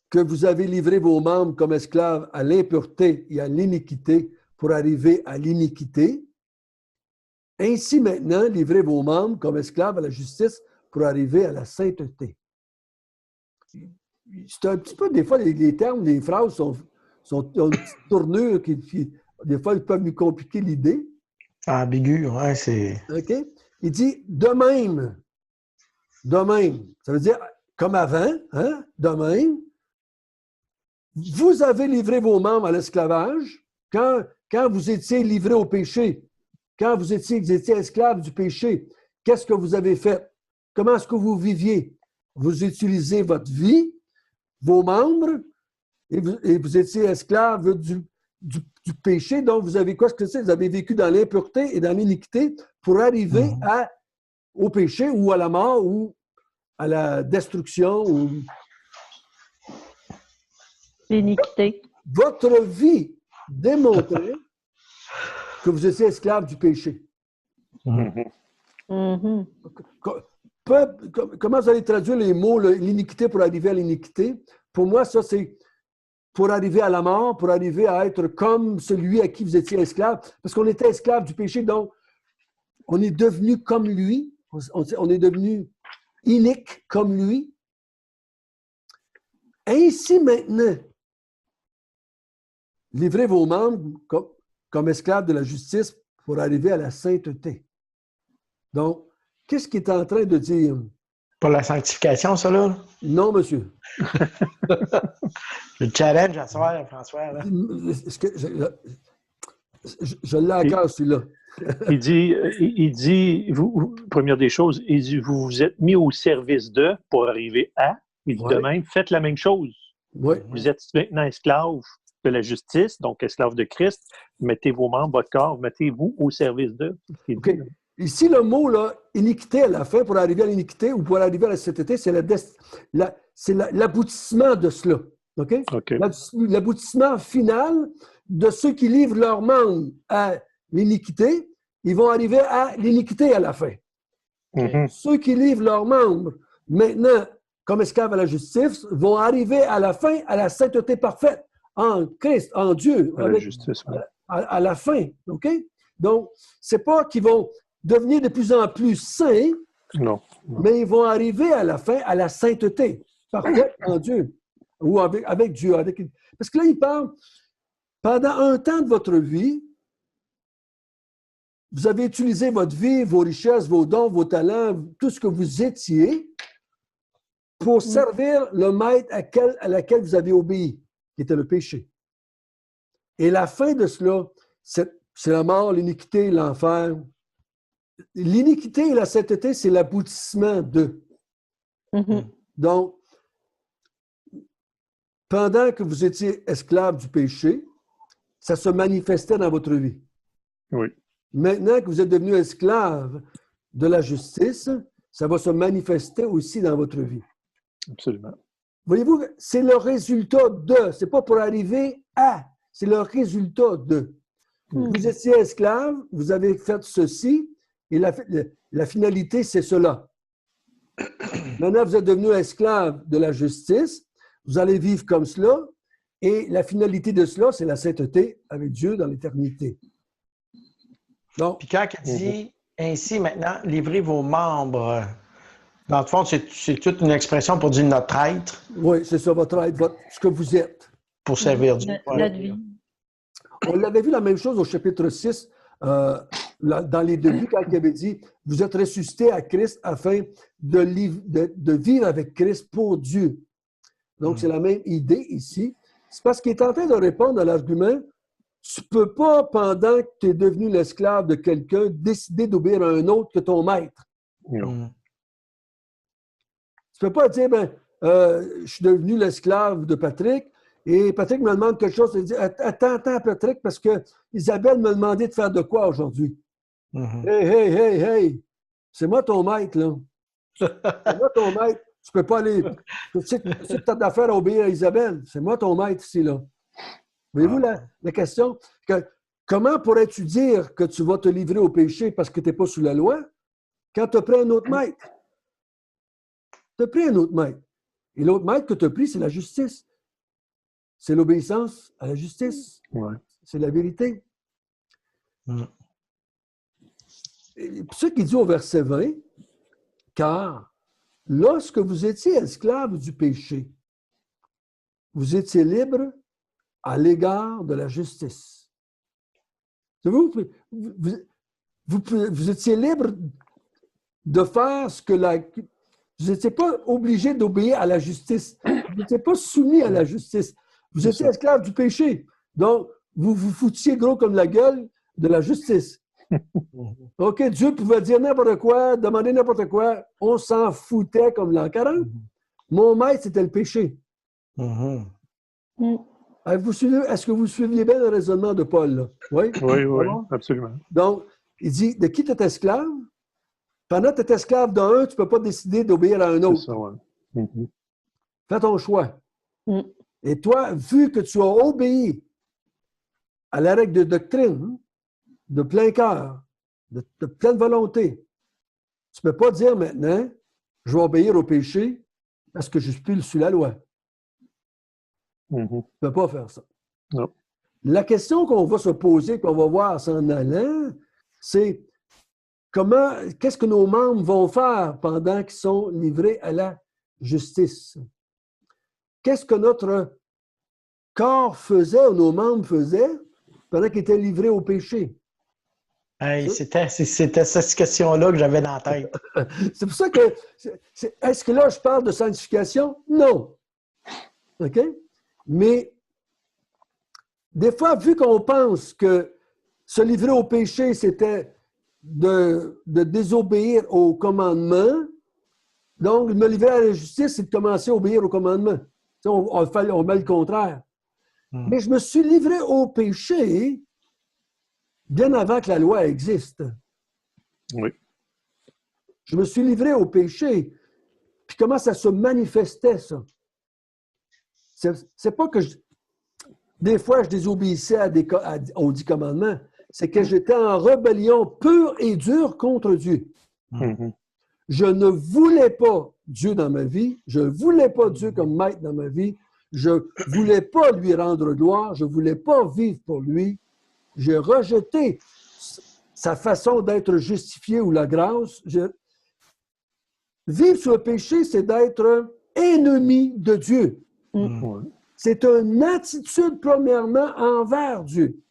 Speaker 1: que vous avez livré vos membres comme esclaves à l'impureté et à l'iniquité pour arriver à l'iniquité, ainsi maintenant, livrez vos membres comme esclaves à la justice pour arriver à la sainteté. C'est un petit peu, des fois, les termes, les phrases ont une petite tournure qui, des fois, ils peuvent nous compliquer l'idée.
Speaker 3: Ambigu, oui, c'est...
Speaker 1: OK? Il dit de même. De même. Ça veut dire comme avant, hein? De même. Vous avez livré vos membres à l'esclavage quand vous étiez livrés au péché, quand vous étiez esclaves du péché. Qu'est-ce que vous avez fait? Comment est-ce que vous viviez? Vous utilisez votre vie, vos membres, et vous étiez esclaves du péché. Donc, vous avez quoi? Ce que c'est? Vous avez vécu dans l'impureté et dans l'iniquité pour arriver au péché ou à la mort ou à la destruction ou...
Speaker 2: L'iniquité.
Speaker 1: Votre vie démontrait que vous étiez esclave du péché.
Speaker 2: Mm-hmm.
Speaker 1: Comment vous allez traduire les mots l'iniquité pour arriver à l'iniquité? Pour moi, ça, c'est pour arriver à la mort, pour arriver à être comme celui à qui vous étiez esclave. Parce qu'on était esclave du péché, donc on est devenu comme lui. On est devenu inique comme lui. Ainsi maintenant, livrez vos membres comme esclaves de la justice pour arriver à la sainteté. Donc, qu'est-ce qu'il est en train de dire?
Speaker 3: Pas la sanctification, ça, là?
Speaker 1: Non, monsieur.
Speaker 3: Le challenge à soir, François. Là.
Speaker 1: Je l'ai encore, celui-là.
Speaker 4: il dit première des choses, il dit, vous vous êtes mis au service d'eux pour arriver à. Il dit de même, faites la même chose.
Speaker 1: Ouais.
Speaker 4: Vous êtes maintenant esclaves de la justice, donc esclaves de Christ. Mettez vos membres, votre corps, mettez-vous au service d'eux.
Speaker 1: Okay. Ici, le mot là, iniquité à la fin, pour arriver à l'iniquité ou pour arriver à la sainteté, c'est l'aboutissement de cela. Okay?
Speaker 4: Okay.
Speaker 1: L'aboutissement final de ceux qui livrent leurs membres à l'iniquité, ils vont arriver à l'iniquité à la fin.
Speaker 4: Mm-hmm.
Speaker 1: Ceux qui livrent leurs membres maintenant comme esclaves à la justice vont arriver à la fin à la sainteté parfaite en Christ, en Dieu,
Speaker 4: à la justice, ouais.
Speaker 1: à la fin. OK? Donc, c'est pas qu'ils vont devenir de plus en plus saints,
Speaker 4: non.
Speaker 1: Mais ils vont arriver à la fin à la sainteté parfaite en Dieu ou avec Dieu. Parce que là, il parle, pendant un temps de votre vie, vous avez utilisé votre vie, vos richesses, vos dons, vos talents, tout ce que vous étiez pour servir le maître à laquelle vous avez obéi, qui était le péché. Et la fin de cela, c'est la mort, l'iniquité, l'enfer. L'iniquité et la sainteté, c'est l'aboutissement de.
Speaker 2: Mm-hmm.
Speaker 1: Donc, pendant que vous étiez esclave du péché, ça se manifestait dans votre vie.
Speaker 4: Oui.
Speaker 1: Maintenant que vous êtes devenu esclave de la justice, ça va se manifester aussi dans votre vie.
Speaker 4: Absolument.
Speaker 1: Voyez-vous, c'est le résultat de, c'est pas pour arriver à, c'est le résultat de. Vous étiez esclave, vous avez fait ceci, et la finalité, c'est cela. Maintenant, vous êtes devenu esclave de la justice, vous allez vivre comme cela, et la finalité de cela, c'est la sainteté avec Dieu dans l'éternité. Donc,
Speaker 3: puis quand il dit ainsi maintenant, livrez vos membres, dans le fond, c'est toute une expression pour dire notre être.
Speaker 1: oui, c'est ça, votre être, ce que vous êtes.
Speaker 3: Pour servir Dieu.
Speaker 2: Notre vie.
Speaker 1: On l'avait vu la même chose au chapitre 6, dans les débuts, quand il avait dit « Vous êtes ressuscités à Christ afin de vivre avec Christ pour Dieu. » Donc, c'est la même idée ici. C'est parce qu'il est en train de répondre à l'argument « Tu ne peux pas, pendant que tu es devenu l'esclave de quelqu'un, décider d'obéir à un autre que ton maître. »
Speaker 4: Non.
Speaker 1: Tu ne peux pas dire « je suis devenu l'esclave de Patrick, et Patrick me demande quelque chose. Il dit, attends, Patrick, parce que Isabelle m'a demandé de faire de quoi aujourd'hui? Hey, c'est moi ton maître, là. C'est moi ton maître. Tu peux pas aller. Tu sais que tu as d'affaires à obéir à Isabelle. C'est moi ton maître ici, là. Voyez-vous la question? Comment pourrais-tu dire que tu vas te livrer au péché parce que tu n'es pas sous la loi quand tu as pris un autre maître? Tu as pris un autre maître. Et l'autre maître que tu as pris, c'est la justice. C'est l'obéissance à la justice.
Speaker 4: Ouais.
Speaker 1: C'est la vérité. C'est ce qu'il dit au verset 20, car lorsque vous étiez esclaves du péché, vous étiez libres à l'égard de la justice. Vous étiez libres de faire ce que vous n'étiez pas obligés d'obéir à la justice. Vous n'étiez pas soumis à la justice. Vous étiez esclaves du péché. Donc, vous vous foutiez gros comme la gueule de la justice. OK, Dieu pouvait dire n'importe quoi, demander n'importe quoi. On s'en foutait comme l'an 40. Mon maître, c'était le péché. Est-ce que vous suiviez bien le raisonnement de Paul, là? Oui?
Speaker 4: Oui, absolument.
Speaker 1: Donc, il dit, de qui tu es esclave? Pendant que tu es esclave d'un, tu ne peux pas décider d'obéir à un autre.
Speaker 4: C'est ça, ouais.
Speaker 1: Fais ton choix. Et toi, vu que tu as obéi à la règle de doctrine, de plein cœur, de pleine volonté, tu ne peux pas dire maintenant, je vais obéir au péché parce que je suis plus sous la loi. Tu ne peux pas faire ça.
Speaker 4: Non.
Speaker 1: La question qu'on va se poser, qu'on va voir en allant, c'est qu'est-ce que nos membres vont faire pendant qu'ils sont livrés à la justice? Qu'est-ce que notre corps faisait ou nos membres faisaient pendant qu'ils étaient livrés au péché?
Speaker 3: Hey, c'était cette question-là que j'avais dans la tête.
Speaker 1: C'est pour ça que... Est-ce que là, je parle de sanctification? Non. OK? Mais des fois, vu qu'on pense que se livrer au péché, c'était de désobéir au commandement, donc me livrer à la justice, c'est de commencer à obéir au commandement. On met le contraire. Mais je me suis livré au péché bien avant que la loi existe.
Speaker 4: Oui.
Speaker 1: Je me suis livré au péché. Puis comment ça se manifestait, ça? C'est pas que des fois, je désobéissais aux 10 commandements. C'est que j'étais en rébellion pure et dure contre Dieu. Je ne voulais pas Dieu dans ma vie. Je ne voulais pas Dieu comme maître dans ma vie. Je ne voulais pas lui rendre gloire. Je ne voulais pas vivre pour lui. J'ai rejeté sa façon d'être justifié ou la grâce. Vivre sur le péché, c'est d'être ennemi de Dieu. C'est une attitude, premièrement, envers Dieu,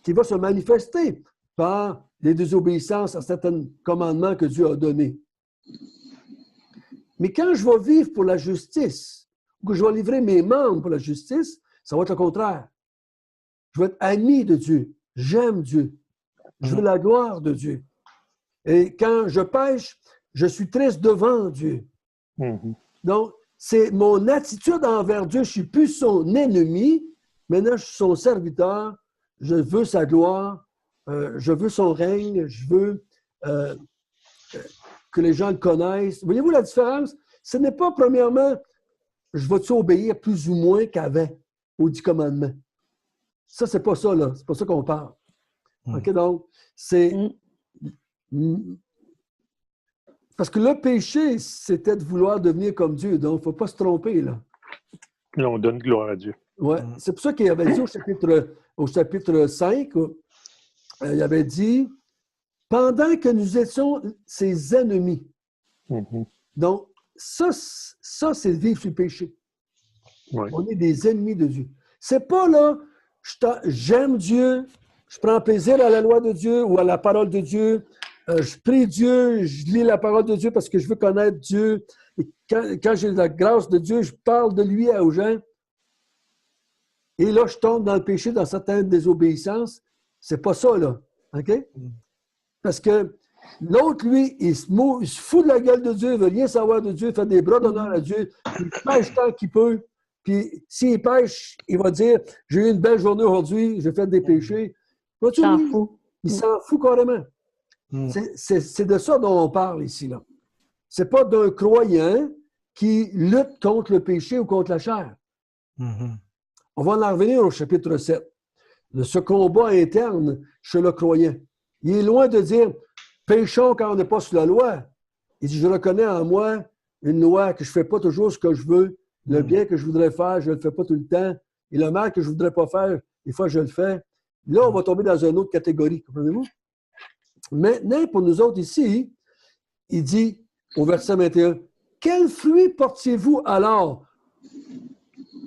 Speaker 1: qui va se manifester par les désobéissances à certains commandements que Dieu a donnés. Mais quand je vais vivre pour la justice, ou que je vais livrer mes membres pour la justice, ça va être le contraire. Je vais être ami de Dieu. J'aime Dieu. Je veux la gloire de Dieu. Et quand je pêche, je suis triste devant Dieu. Donc, c'est mon attitude envers Dieu. Je ne suis plus son ennemi, Maintenant, je suis son serviteur, je veux sa gloire, je veux son règne, je veux que les gens le connaissent. Voyez-vous la différence? Ce n'est pas, premièrement, je vais-tu obéir plus ou moins qu'avant aux 10 commandements. Ça, c'est pas ça, là. C'est pas ça qu'on parle. OK, donc, c'est... Parce que le péché, c'était de vouloir devenir comme Dieu. Donc, il ne faut pas se tromper, là.
Speaker 4: Là, on donne gloire à Dieu.
Speaker 1: Ouais. C'est pour ça qu'il avait dit au chapitre 5, il avait dit, pendant que nous étions ses ennemis. Donc, ça c'est vivre sur le péché.
Speaker 4: Ouais.
Speaker 1: On est des ennemis de Dieu. C'est pas là, j'aime Dieu, je prends plaisir à la loi de Dieu ou à la parole de Dieu, je prie Dieu, je lis la parole de Dieu parce que je veux connaître Dieu. Et quand j'ai la grâce de Dieu, je parle de lui aux gens. Et là, je tombe dans le péché, dans certaines désobéissances. C'est pas ça, là. OK? Parce que l'autre, lui, il se fout de la gueule de Dieu, il veut rien savoir de Dieu, il fait des bras d'honneur à Dieu, il pêche tant qu'il peut. Puis s'il pêche, il va dire, j'ai eu une belle journée aujourd'hui, j'ai fait des péchés.
Speaker 2: Il s'en fout.
Speaker 1: Il s'en fout carrément. C'est de ça dont on parle ici, là. C'est pas d'un croyant qui lutte contre le péché ou contre la chair. On va en revenir au chapitre 7. De ce combat interne chez le croyant. Il est loin de dire péchons quand on n'est pas sous la loi. Il dit je reconnais en moi une loi que je ne fais pas toujours ce que je veux. Le bien que je voudrais faire, je ne le fais pas tout le temps. Et le mal que je ne voudrais pas faire, des fois je le fais. Là, on va tomber dans une autre catégorie. Comprenez-vous? Maintenant, pour nous autres ici, il dit au verset 21, quel fruit portiez-vous alors?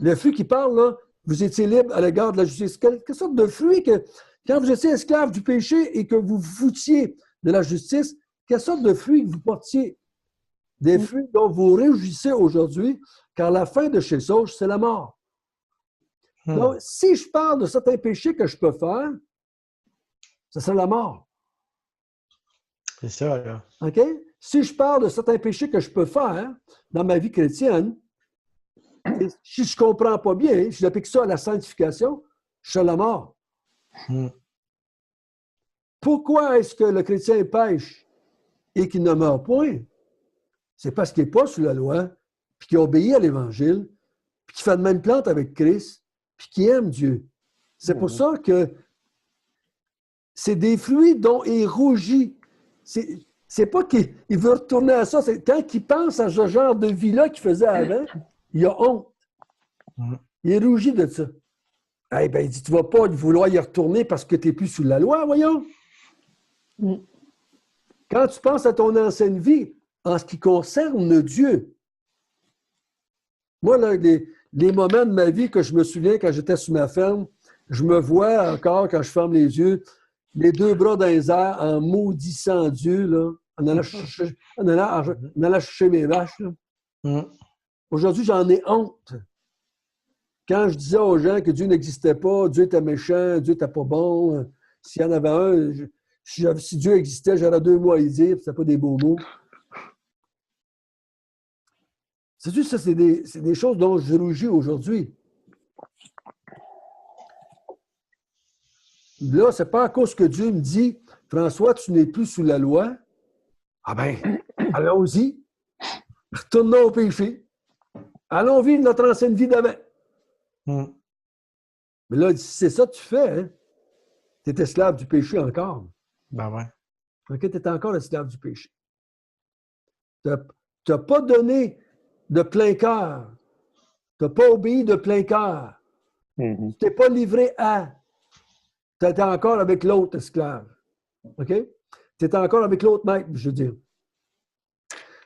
Speaker 1: Le fruit qui parle, là, vous étiez libre à l'égard de la justice. Quelle sorte de fruit que, quand vous étiez esclave du péché et que vous foutiez de la justice, quelle sorte de fruit que vous portiez? Des fruits dont vous réjouissez aujourd'hui, car la fin de chez Sauge, c'est la mort. Donc, si je parle de certains péchés que je peux faire, ce serait la mort.
Speaker 3: C'est ça, là.
Speaker 1: OK? Si je parle de certains péchés que je peux faire dans ma vie chrétienne, si je ne comprends pas bien, si j'applique ça à la sanctification, je suis à la mort. Pourquoi est-ce que le chrétien pêche et qu'il ne meurt point? C'est parce qu'il n'est pas sous la loi, puis qu'il obéit à l'Évangile, puis qu'il fait de même plante avec Christ, puis qu'il aime Dieu. C'est pour ça que c'est des fruits dont il rougit. C'est pas qu'il veut retourner à ça. C'est quand il pense à ce genre de vie-là qu'il faisait avant, il a honte. Il rougit de ça. Eh bien, il dit, tu ne vas pas vouloir y retourner parce que tu n'es plus sous la loi, voyons. Quand tu penses à ton ancienne vie, en ce qui concerne Dieu, moi, là, les moments de ma vie que je me souviens quand j'étais sur ma ferme, je me vois encore, quand je ferme les yeux, les deux bras dans les airs en maudissant Dieu, là, en allant chercher mes vaches. Aujourd'hui, j'en ai honte. Quand je disais aux gens que Dieu n'existait pas, Dieu était méchant, Dieu n'était pas bon, s'il y en avait un, si Dieu existait, j'aurais 2 mots à y dire, ce n'était pas des beaux mots. C'est juste ça, c'est des choses dont je rougis aujourd'hui. Là, ce n'est pas à cause que Dieu me dit, François, tu n'es plus sous la loi. Ah ben, allons-y. Retournons au péché. Allons vivre notre ancienne vie d'avant. Mais là, si c'est ça que tu fais, hein, tu es esclave du péché encore.
Speaker 3: Ben ouais.
Speaker 1: OK, tu es encore esclave du péché. Tu n'as pas donné de plein cœur. Tu n'as pas obéi de plein cœur. Tu t'es pas livré à. Tu étais encore avec l'autre esclave. OK? Tu étais encore avec l'autre maître, je veux dire.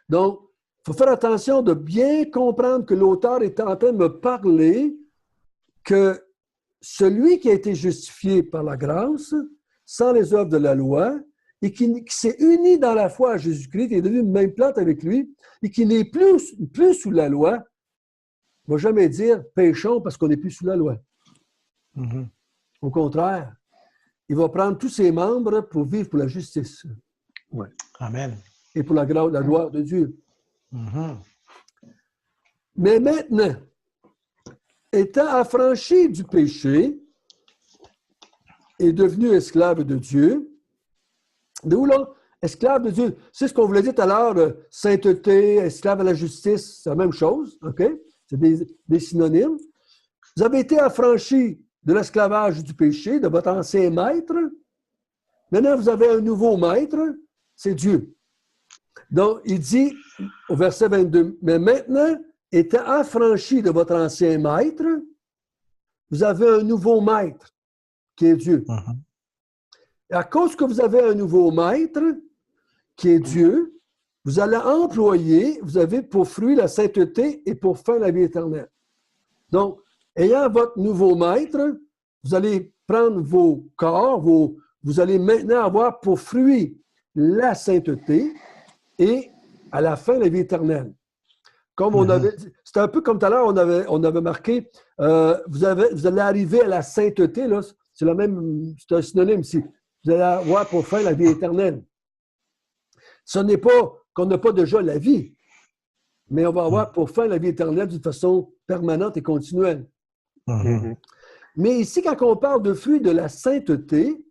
Speaker 1: Donc, il faut faire attention de bien comprendre que l'auteur est en train de me parler que celui qui a été justifié par la grâce, sans les œuvres de la loi, et qui s'est uni dans la foi à Jésus-Christ, qui est devenu une même plante avec lui, et qui n'est plus sous la loi, ne va jamais dire « péchons parce qu'on n'est plus sous la loi ». Au contraire, il va prendre tous ses membres pour vivre pour la justice.
Speaker 3: Ouais. Amen.
Speaker 1: Et pour la gloire de Dieu. Mais maintenant, étant affranchi du péché, est devenu esclave de Dieu. D'où là? Esclave de Dieu. C'est ce qu'on voulait dire tout à l'heure, sainteté, esclave à la justice, c'est la même chose, OK? C'est des synonymes. Vous avez été affranchi de l'esclavage du péché, de votre ancien maître. Maintenant, vous avez un nouveau maître, c'est Dieu. Donc, il dit au verset 22, « Mais maintenant, étant affranchi de votre ancien maître, vous avez un nouveau maître, qui est Dieu. Et à cause que vous avez un nouveau maître, qui est Dieu, vous allez employer, vous avez pour fruit la sainteté et pour fin la vie éternelle. » Donc, ayant votre nouveau maître, vous allez prendre vos corps, vous allez maintenant avoir pour fruit la sainteté et à la fin la vie éternelle. Comme on avait dit, c'était un peu comme tout à l'heure, on avait marqué, vous allez arriver à la sainteté, là, c'est un synonyme ici. Vous allez avoir pour fin la vie éternelle. Ce n'est pas qu'on n'a pas déjà la vie, mais on va avoir pour fin la vie éternelle d'une façon permanente et continuelle. Mais ici, quand on parle de fruit de la sainteté,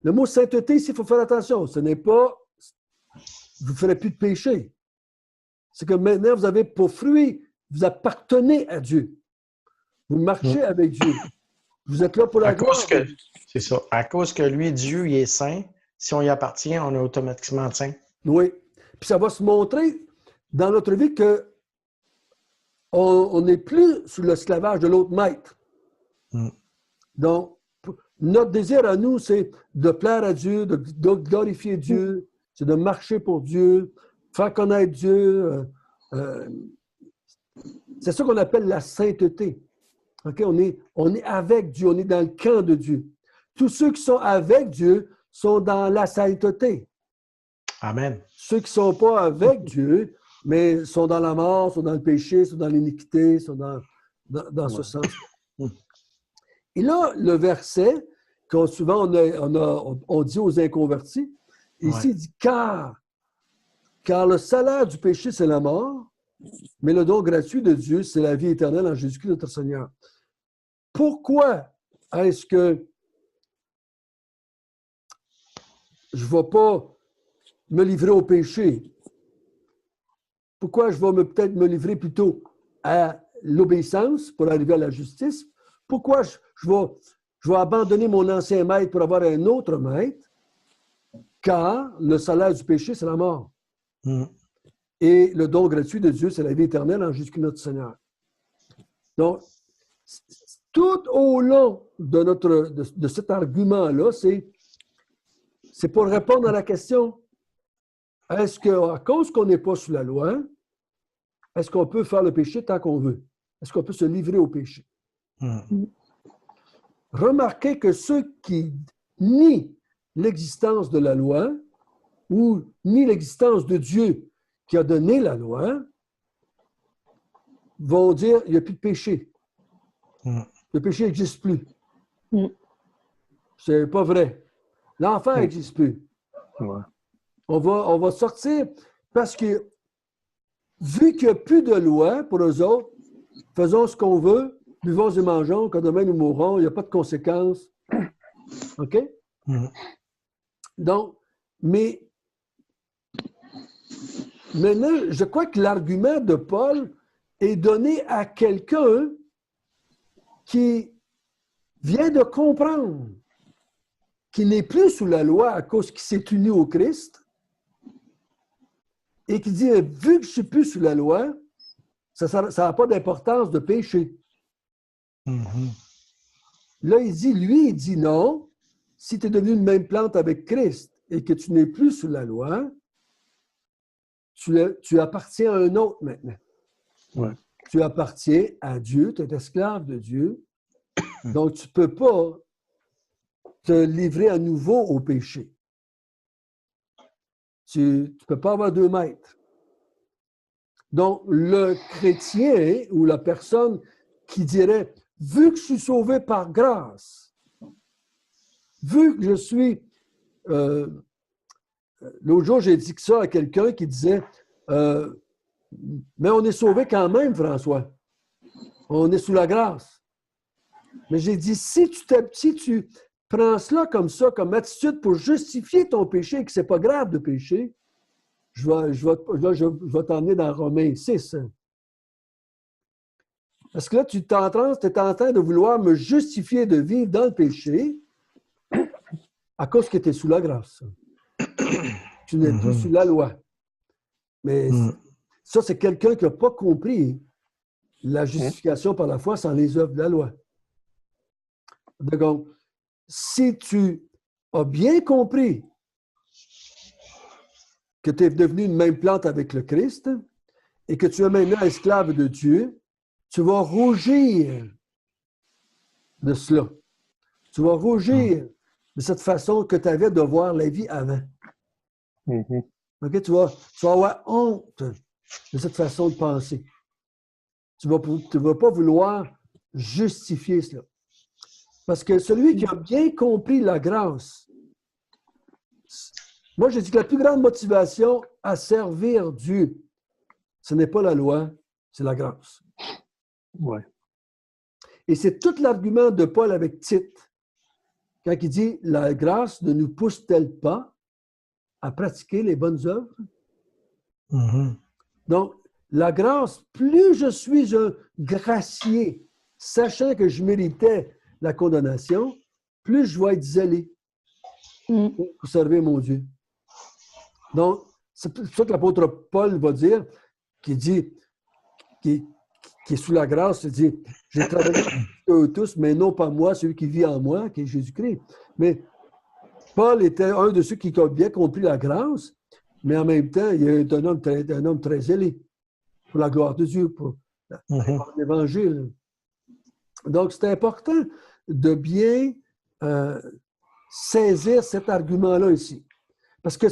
Speaker 1: le mot sainteté, ici, il faut faire attention. Ce n'est pas vous ne ferez plus de péché. C'est que maintenant, vous avez pour fruit, vous appartenez à Dieu. Vous marchez avec Dieu. Vous êtes là pour la gloire.
Speaker 3: C'est ça. À cause que lui, Dieu, il est saint, si on y appartient, on est automatiquement saint.
Speaker 1: Oui. Puis ça va se montrer dans notre vie que on n'est plus sous l'esclavage de l'autre maître. Donc, notre désir à nous, c'est de plaire à Dieu, de glorifier Dieu, c'est de marcher pour Dieu, faire connaître Dieu. C'est ça qu'on appelle la sainteté. Okay? On est avec Dieu, on est dans le camp de Dieu. Tous ceux qui sont avec Dieu sont dans la sainteté.
Speaker 3: Amen.
Speaker 1: Ceux qui ne sont pas avec Dieu, mais sont dans la mort, sont dans le péché, sont dans l'iniquité, sont dans ce sens. Et là, le verset, que souvent on dit aux inconvertis, ici il dit « car le salaire du péché, c'est la mort, mais le don gratuit de Dieu, c'est la vie éternelle en Jésus-Christ notre Seigneur. » Pourquoi est-ce que je ne vais pas me livrer au péché? Pourquoi je vais peut-être me livrer plutôt à l'obéissance pour arriver à la justice? Pourquoi je vais abandonner mon ancien maître pour avoir un autre maître? Car le salaire du péché, c'est la mort. Et le don gratuit de Dieu, c'est la vie éternelle en Jésus-Christ notre Seigneur. Donc, tout au long de cet argument-là, c'est pour répondre à la question, est-ce qu'à cause qu'on n'est pas sous la loi, est-ce qu'on peut faire le péché tant qu'on veut? Est-ce qu'on peut se livrer au péché? Remarquez que ceux qui nient l'existence de la loi ou nient l'existence de Dieu qui a donné la loi vont dire il n'y a plus de péché. Le péché n'existe plus. C'est pas vrai. L'enfer n'existe plus. On va sortir parce que vu qu'il n'y a plus de loi pour eux autres, faisons ce qu'on veut, buvons et mangeons, quand demain nous mourrons, il n'y a pas de conséquences. OK? Donc, mais maintenant, je crois que l'argument de Paul est donné à quelqu'un qui vient de comprendre qu'il n'est plus sous la loi à cause qu'il s'est uni au Christ et qui dit, vu que je ne suis plus sous la loi, ça n'a pas d'importance de péché. Là, il dit non, si tu es devenu une même plante avec Christ et que tu n'es plus sous la loi, tu appartiens à un autre maintenant. Tu appartiens à Dieu, tu es esclave de Dieu, donc tu ne peux pas te livrer à nouveau au péché. Tu ne peux pas avoir deux maîtres. Donc, le chrétien ou la personne qui dirait, vu que je suis sauvé par grâce, vu que je suis... l'autre jour, j'ai dit ça à quelqu'un qui disait, mais on est sauvé quand même, François. On est sous la grâce. Mais j'ai dit, si tu prends cela comme ça, comme attitude pour justifier ton péché et que ce n'est pas grave de pécher, je vais t'emmener dans Romains 6. Parce que là, tu es en train de vouloir me justifier de vivre dans le péché à cause que tu es sous la grâce. Tu n'es plus sous la loi. Mais ça, c'est quelqu'un qui n'a pas compris la justification par la foi sans les œuvres de la loi. Donc, si tu as bien compris que tu es devenu une même plante avec le Christ et que tu es maintenant esclave de Dieu, tu vas rougir de cela. Tu vas rougir de cette façon que tu avais de voir la vie avant. Okay? Tu vas avoir honte de cette façon de penser. Tu ne vas pas vouloir justifier cela. Parce que celui qui a bien compris la grâce, moi je dis que la plus grande motivation à servir Dieu, ce n'est pas la loi, c'est la grâce.
Speaker 4: Ouais.
Speaker 1: Et c'est tout l'argument de Paul avec Tite, quand il dit « La grâce ne nous pousse-t-elle pas à pratiquer les bonnes œuvres? » Donc, la grâce, plus je suis un gracié, sachant que je méritais la condamnation, plus je vais être zélé pour servir mon Dieu. Donc, c'est ça que l'apôtre Paul va dire, qui est sous la grâce, il dit « J'ai travaillé pour eux tous, mais non pas moi, celui qui vit en moi, qui est Jésus-Christ. » Mais Paul était un de ceux qui a bien compris la grâce, mais en même temps, il est un homme très zélé pour la gloire de Dieu, pour l'Évangile. Donc, c'est important de bien saisir cet argument-là ici. Parce que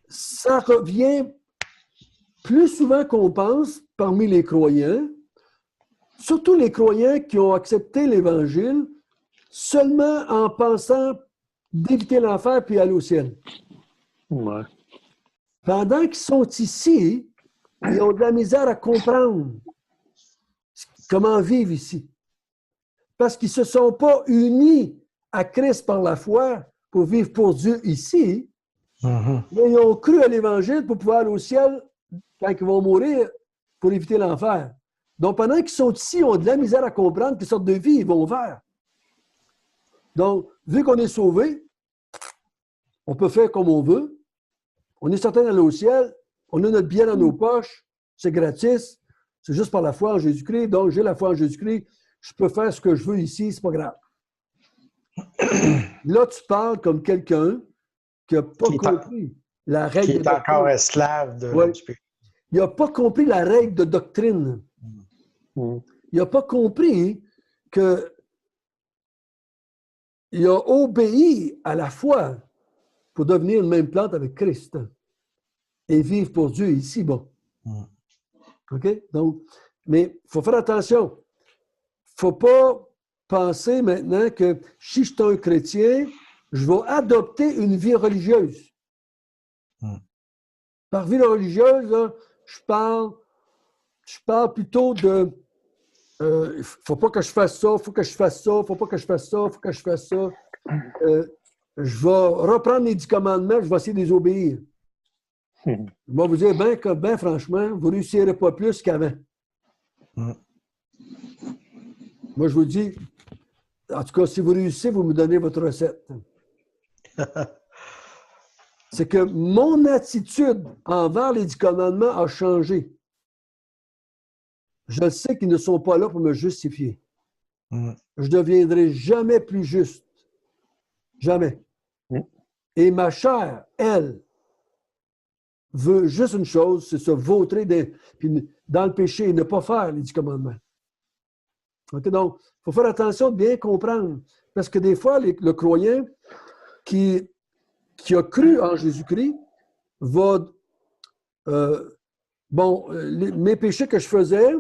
Speaker 1: ça revient plus souvent qu'on pense parmi les croyants, surtout les croyants qui ont accepté l'Évangile seulement en pensant d'éviter l'enfer puis aller au ciel.
Speaker 4: Ouais.
Speaker 1: Pendant qu'ils sont ici, ils ont de la misère à comprendre comment vivre ici. Parce qu'ils ne se sont pas unis à Christ par la foi pour vivre pour Dieu ici, mais ils ont cru à l'Évangile pour pouvoir aller au ciel quand ils vont mourir pour éviter l'enfer. Donc, pendant qu'ils sont ici, ils ont de la misère à comprendre quelle sorte de vie ils vont faire. Donc, vu qu'on est sauvé, on peut faire comme on veut. On est certain d'aller au ciel. On a notre bien dans nos poches. C'est gratis. C'est juste par la foi en Jésus-Christ. Donc, j'ai la foi en Jésus-Christ. Je peux faire ce que je veux ici. C'est pas grave. Là, tu parles comme quelqu'un qui n'a pas compris la règle
Speaker 3: qui est encore esclave du péché.
Speaker 1: Il n'a pas compris la règle de doctrine. Il n'a pas compris qu'il a obéi à la foi pour devenir une même plante avec Christ et vivre pour Dieu ici-bas. OK? Donc, mais il faut faire attention. Il ne faut pas penser maintenant que si je suis un chrétien, je vais adopter une vie religieuse. Par vie religieuse, là, je parle plutôt de il ne faut pas que je fasse ça, il faut que je fasse ça, il ne faut pas que je fasse ça, il faut que je fasse ça. Je vais reprendre les 10 commandements, je vais essayer de les obéir. Je vais vous dire, ben franchement, vous ne réussirez pas plus qu'avant. Moi, je vous dis, en tout cas, si vous réussissez, vous me donnez votre recette. C'est que mon attitude envers les 10 commandements a changé. Je sais qu'ils ne sont pas là pour me justifier. Je ne deviendrai jamais plus juste. Jamais. Et ma chair, elle, veut juste une chose, c'est se vautrer dans le péché et ne pas faire les 10 commandements. Okay? Donc, il faut faire attention de bien comprendre. Parce que des fois, le croyant qui a cru en Jésus-Christ va... mes péchés que je faisais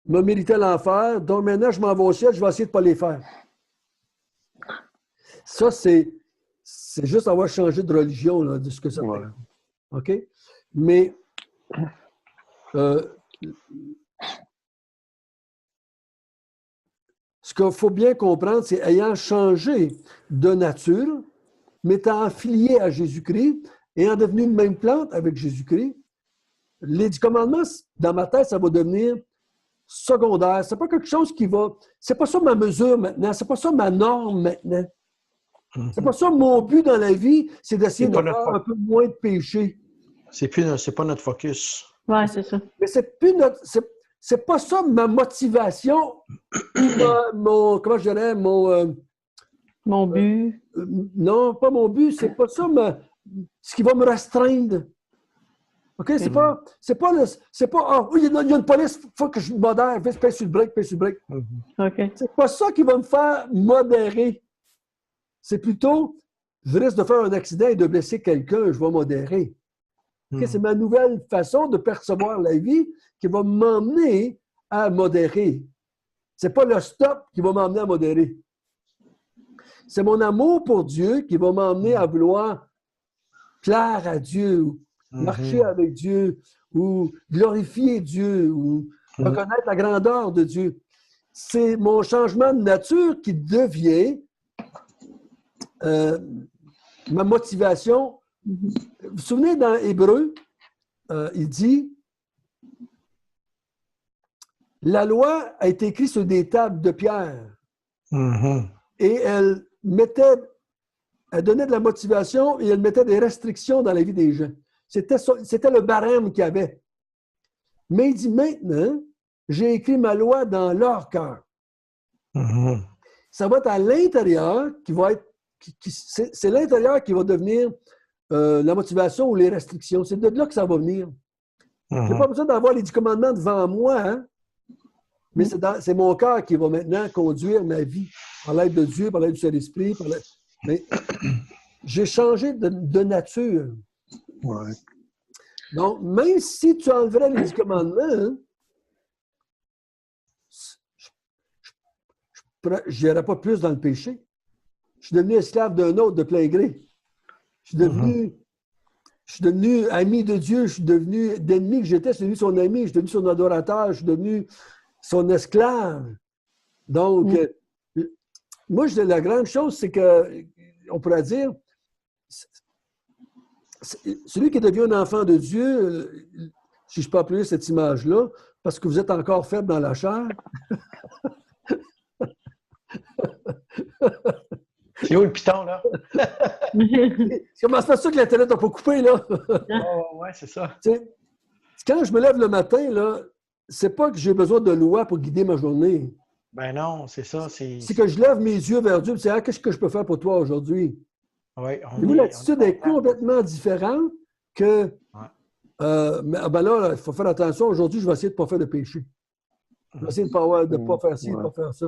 Speaker 1: me méritaient l'enfer, donc maintenant je m'en vais au ciel, je vais essayer de ne pas les faire. Ça, c'est juste avoir changé de religion, là, de ce que ça fait. OK? Mais ce qu'il faut bien comprendre, c'est ayant changé de nature, m'étant affilié à Jésus-Christ, ayant devenu une même plante avec Jésus-Christ, les 10 commandements, dans ma tête, ça va devenir secondaire. C'est pas quelque chose qui va... C'est pas ça ma mesure maintenant. C'est pas ça ma norme maintenant. C'est pas ça mon but dans la vie, c'est d'essayer de faire un peu moins de péché.
Speaker 3: C'est pas notre focus.
Speaker 2: Oui, c'est ça.
Speaker 1: Mais c'est pas ça ma motivation, comment je dirais,
Speaker 2: mon but.
Speaker 1: Non, pas mon but, c'est pas ça ce qui va me restreindre. OK? C'est pas, oui, il y a une police, il faut que je modère, pèse sur le break, pèse sur le break.
Speaker 2: OK.
Speaker 1: C'est pas ça qui va me faire modérer. C'est plutôt, je risque de faire un accident et de blesser quelqu'un, je vais modérer. Okay? C'est ma nouvelle façon de percevoir la vie qui va m'emmener à modérer. C'est pas le stop qui va m'emmener à modérer. C'est mon amour pour Dieu qui va m'emmener à vouloir plaire à Dieu, marcher avec Dieu, ou glorifier Dieu, ou reconnaître la grandeur de Dieu. C'est mon changement de nature qui devient ma motivation. Vous vous souvenez, dans Hébreu, il dit « La loi a été écrite sur des tables de pierre. Et elle donnait de la motivation et elle mettait des restrictions dans la vie des gens. C'était le barème qu'il y avait. Mais il dit maintenant, j'ai écrit ma loi dans leur cœur. Ça va être à l'intérieur qui va être. C'est l'intérieur qui va devenir la motivation ou les restrictions. C'est de là que ça va venir. Je n'ai pas besoin d'avoir les 10 commandements devant moi, hein? Mais c'est mon cœur qui va maintenant conduire ma vie par l'aide de Dieu, par l'aide du Saint-Esprit. Mais j'ai changé de nature.
Speaker 4: Ouais.
Speaker 1: Donc, même si tu enlèverais les 10 commandements, je n'irais pas plus dans le péché. Je suis devenu esclave d'un autre de plein gré. Je suis devenu ami de Dieu. Je suis devenu d'ennemi que j'étais. Je suis devenu son ami. Je suis devenu son adorateur. Je suis devenu son esclave. Donc, moi, la grande chose, c'est que, on pourrait dire, celui qui devient un enfant de Dieu, si je peux appeler cette image-là, parce que vous êtes encore faible dans la chair.
Speaker 3: C'est où le piton, là?
Speaker 1: Comment c'est ça que l'Internet n'a pas coupé, là?
Speaker 3: Oui, c'est ça.
Speaker 1: Quand je me lève le matin, là, c'est pas que j'ai besoin de loi pour guider ma journée.
Speaker 3: Ben non, c'est ça.
Speaker 1: C'est que je lève mes yeux vers Dieu et je dis, qu'est-ce que je peux faire pour toi aujourd'hui?
Speaker 3: Oui,
Speaker 1: l'attitude est complètement différente que ben là, il faut faire attention. Aujourd'hui, je vais essayer de ne pas faire de péché. Je vais essayer de ne pas faire ci, de ne pas faire ça.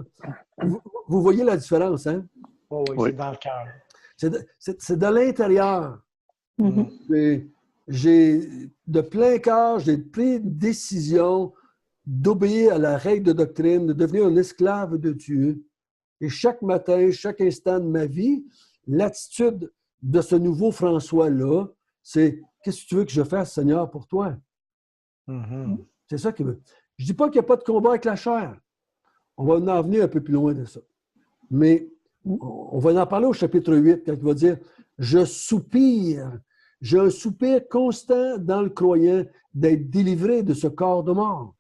Speaker 1: Vous voyez la différence, hein?
Speaker 3: Oui, c'est dans le cœur.
Speaker 1: C'est de l'intérieur. J'ai de plein cœur, j'ai pris une décision d'obéir à la règle de doctrine, de devenir un esclave de Dieu. Et chaque matin, chaque instant de ma vie, l'attitude de ce nouveau François-là, c'est « Qu'est-ce que tu veux que je fasse, Seigneur, pour toi? » C'est ça qu'il veut. Je ne dis pas qu'il n'y a pas de combat avec la chair. On va en venir un peu plus loin de ça. Mais on va en parler au chapitre 8, quand il va dire « Je soupire. J'ai un soupir constant dans le croyant d'être délivré de ce corps de mort. »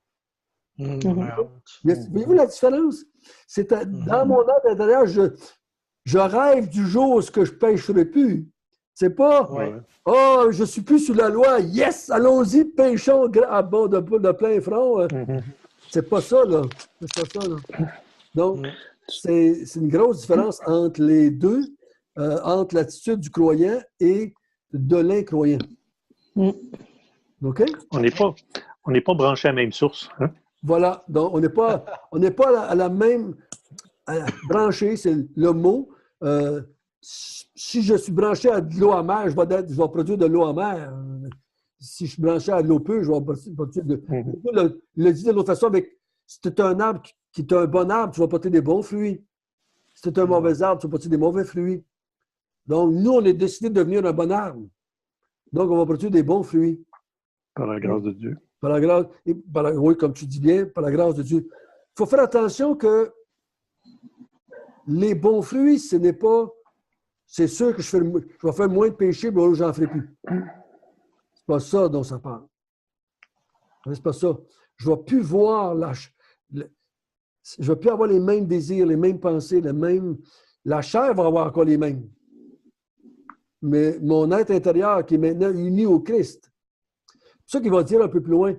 Speaker 1: Voyez-vous la différence? C'est dans mon âme intérieure, je rêve du jour où je ne pécherai plus. C'est pas « Oh, je ne suis plus sous la loi. Yes, allons-y, péchons de plein front. » C'est pas ça, là. C'est pas ça, là. Donc, c'est une grosse différence entre les deux, entre l'attitude du croyant et de l'incroyant. OK?
Speaker 4: On n'est pas branché à la même source. Hein?
Speaker 1: Voilà. Donc, on n'est pas à la même branché, c'est le mot. Si je suis branché à de l'eau amère, je vais produire de l'eau amère. Si je suis branché à de l'eau pure, je vais produire de... Le dit de l'autre façon, si tu es un arbre qui est un bon arbre, tu vas porter des bons fruits. Si tu es un mauvais arbre, tu vas porter des mauvais fruits. Donc, nous, on est décidé de devenir un bon arbre. Donc, on va produire des bons fruits.
Speaker 4: Par la grâce de Dieu.
Speaker 1: Par la grâce, oui, comme tu dis bien, par la grâce de Dieu. Il faut faire attention que les bons fruits, ce n'est pas... C'est sûr que je vais faire moins de péché, mais j'en ferai plus. C'est pas ça dont ça parle. C'est pas ça. Je ne vais plus voir je ne vais plus avoir les mêmes désirs, les mêmes pensées, la chair va avoir encore les mêmes. Mais mon être intérieur qui est maintenant uni au Christ. C'est ça qu'il va dire un peu plus loin.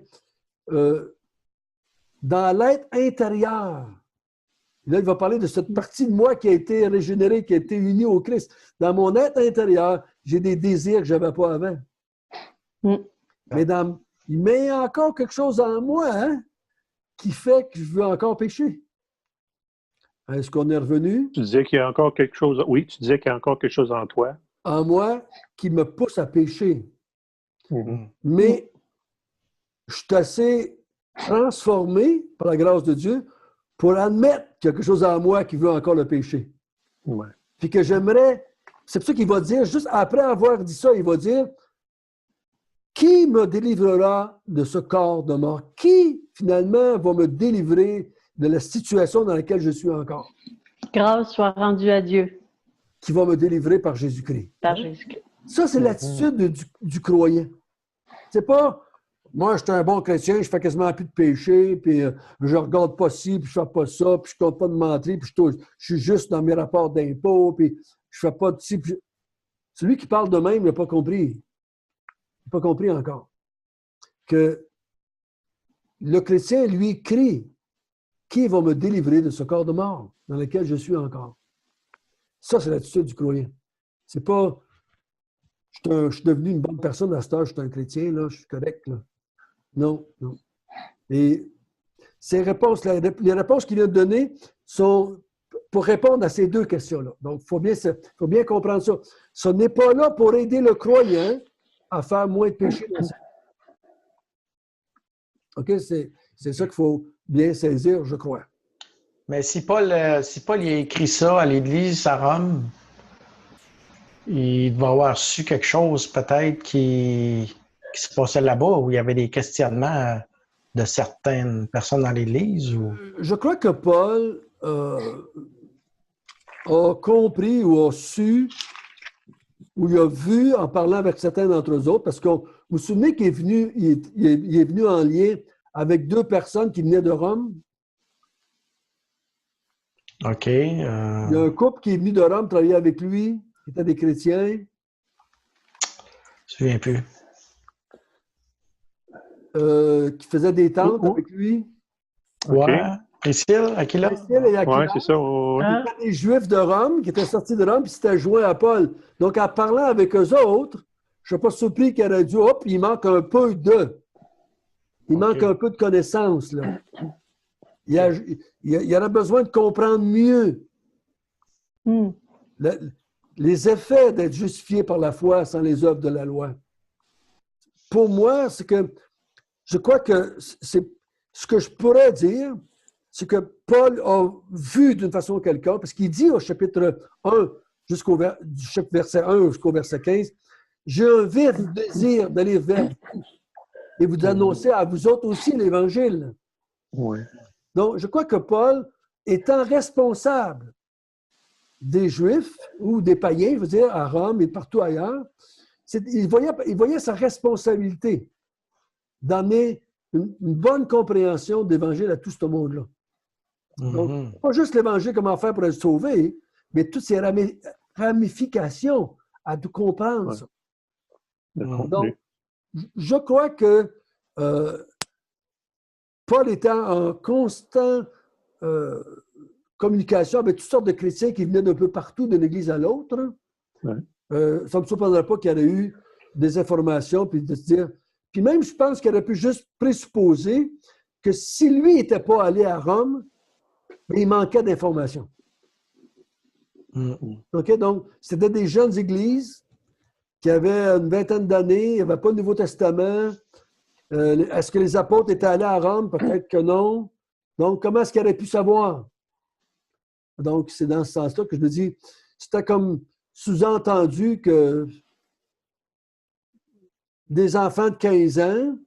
Speaker 1: Dans l'être intérieur, là, il va parler de cette partie de moi qui a été régénérée, qui a été unie au Christ. Dans mon être intérieur, j'ai des désirs que je n'avais pas avant. Mais il y a encore quelque chose en moi qui fait que je veux encore pécher. Est-ce qu'on est revenu?
Speaker 4: Tu disais qu'il y a encore quelque chose... Oui, tu disais qu'il y a encore quelque chose en toi.
Speaker 1: En moi qui me pousse à pécher. Mais je suis assez transformé par la grâce de Dieu pour admettre qu'il y a quelque chose en moi qui veut encore le péché.
Speaker 4: Ouais.
Speaker 1: Puis que j'aimerais... C'est pour ça qu'il va dire, juste après avoir dit ça, il va dire « Qui me délivrera de ce corps de mort? Qui, finalement, va me délivrer de la situation dans laquelle je suis encore? »
Speaker 2: Grâce soit rendue à Dieu.
Speaker 1: Qui va me délivrer par Jésus-Christ.
Speaker 2: Par Jésus-Christ.
Speaker 1: Ça, c'est l'attitude du croyant. C'est pas... Moi, je suis un bon chrétien, je fais quasiment plus de péché, puis je regarde pas ci, puis je fais pas ça, puis je compte pas de mentir, puis je suis juste dans mes rapports d'impôts, puis je fais pas de ci. Puis celui qui parle de même, il n'a pas compris. Il n'a pas compris encore. Que le chrétien, lui, crie « Qui va me délivrer de ce corps de mort dans lequel je suis encore? » Ça, c'est l'attitude du croyant. C'est pas « Je suis devenu une bonne personne à cette heure, je suis un chrétien, là, je suis correct. » Là. Non, non. Et les réponses qu'il vient de donner sont pour répondre à ces deux questions-là. Donc, il faut bien comprendre ça. Ce n'est pas là pour aider le croyant à faire moins de péché dans sa vie. OK? C'est ça qu'il faut bien saisir, je crois.
Speaker 3: Mais si Paul a écrit ça à l'Église à Rome, il doit avoir su quelque chose peut-être qui se passait là-bas, où il y avait des questionnements de certaines personnes dans l'Église? Ou...
Speaker 1: Je crois que Paul a compris ou a su, ou il a vu en parlant avec certains d'entre eux autres, parce que vous vous souvenez qu'il est venu, il est venu en lien avec deux personnes qui venaient de Rome?
Speaker 3: OK.
Speaker 1: Il y a un couple qui est venu de Rome travailler avec lui, qui étaient des chrétiens.
Speaker 3: Je ne me souviens plus.
Speaker 1: Qui faisait des tentes avec lui.
Speaker 3: Ouais. Priscille, Aquila.
Speaker 1: Priscille et Aquila.
Speaker 4: Oui, c'est ça.
Speaker 1: C'était des Juifs de Rome qui étaient sortis de Rome puis s'étaient joints à Paul. Donc, en parlant avec eux autres, je ne suis pas surpris qu'il aurait dit, hop, il manque un peu de. Il manque un peu de connaissance, là. Il aurait besoin de comprendre mieux les effets d'être justifié par la foi sans les œuvres de la loi. Pour moi, c'est que je crois que c'est ce que je pourrais dire, c'est que Paul a vu d'une façon quelconque, parce qu'il dit au chapitre 1 du verset 1 jusqu'au verset 15, « J'ai un vif désir d'aller vers vous et vous annoncer à vous autres aussi l'Évangile. »
Speaker 4: Oui. Donc,
Speaker 1: je crois que Paul, étant responsable des Juifs ou des païens, je veux dire, à Rome et partout ailleurs, il voyait sa responsabilité d'amener une bonne compréhension de l'Évangile à tout ce monde-là. Donc, pas juste l'Évangile, comment faire pour être sauvé, mais toutes ces ramifications à tout comprendre. Ça. Donc, je crois que Paul était en constante communication avec toutes sortes de chrétiens qui venaient d'un peu partout de l'Église à l'autre. Ça ne me surprendrait pas qu'il y aurait eu des informations, puis de se dire... Puis même, je pense qu'il aurait pu juste présupposer que si lui n'était pas allé à Rome, il manquait d'informations. Okay? Donc, c'était des jeunes églises qui avaient une vingtaine d'années, il n'y avait pas de Nouveau Testament. Est-ce que les apôtres étaient allés à Rome? Peut-être que non. Donc, comment est-ce qu'ils auraient pu savoir? Donc, c'est dans ce sens-là que je me dis, c'était comme sous-entendu que des enfants de 15 ans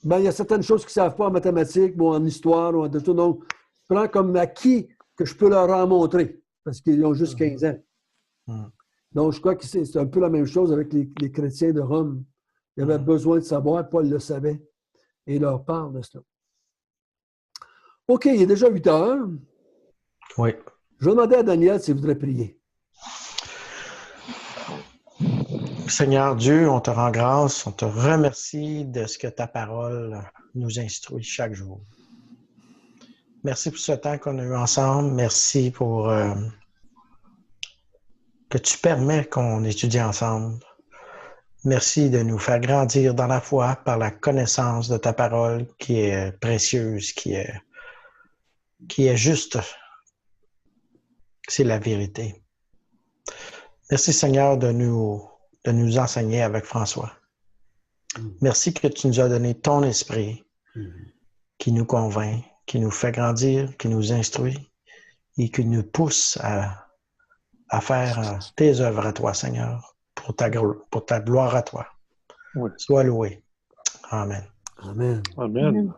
Speaker 1: Ben, il y a certaines choses qu'ils ne savent pas en mathématiques ou en histoire ou en tout. Donc, je prends comme acquis que je peux leur en montrer parce qu'ils ont juste 15 ans. Donc, je crois que c'est un peu la même chose avec les chrétiens de Rome. Ils avaient besoin de savoir, Paul le savait, et il leur parle de cela. OK, il est déjà 8 heures.
Speaker 3: Oui.
Speaker 1: Je vais demander à Daniel s'il voudrait prier.
Speaker 3: Seigneur Dieu, on te rend grâce, on te remercie de ce que ta parole nous instruit chaque jour. Merci pour ce temps qu'on a eu ensemble. Merci pour que tu permets qu'on étudie ensemble. Merci de nous faire grandir dans la foi par la connaissance de ta parole qui est précieuse, qui est juste. C'est la vérité. Merci Seigneur de nous enseigner avec François. Merci que tu nous as donné ton esprit qui nous convainc, qui nous fait grandir, qui nous instruit et qui nous pousse à faire tes œuvres à toi, Seigneur, pour ta gloire à toi.
Speaker 4: Oui.
Speaker 3: Sois loué. Amen.
Speaker 1: Amen.
Speaker 4: Amen.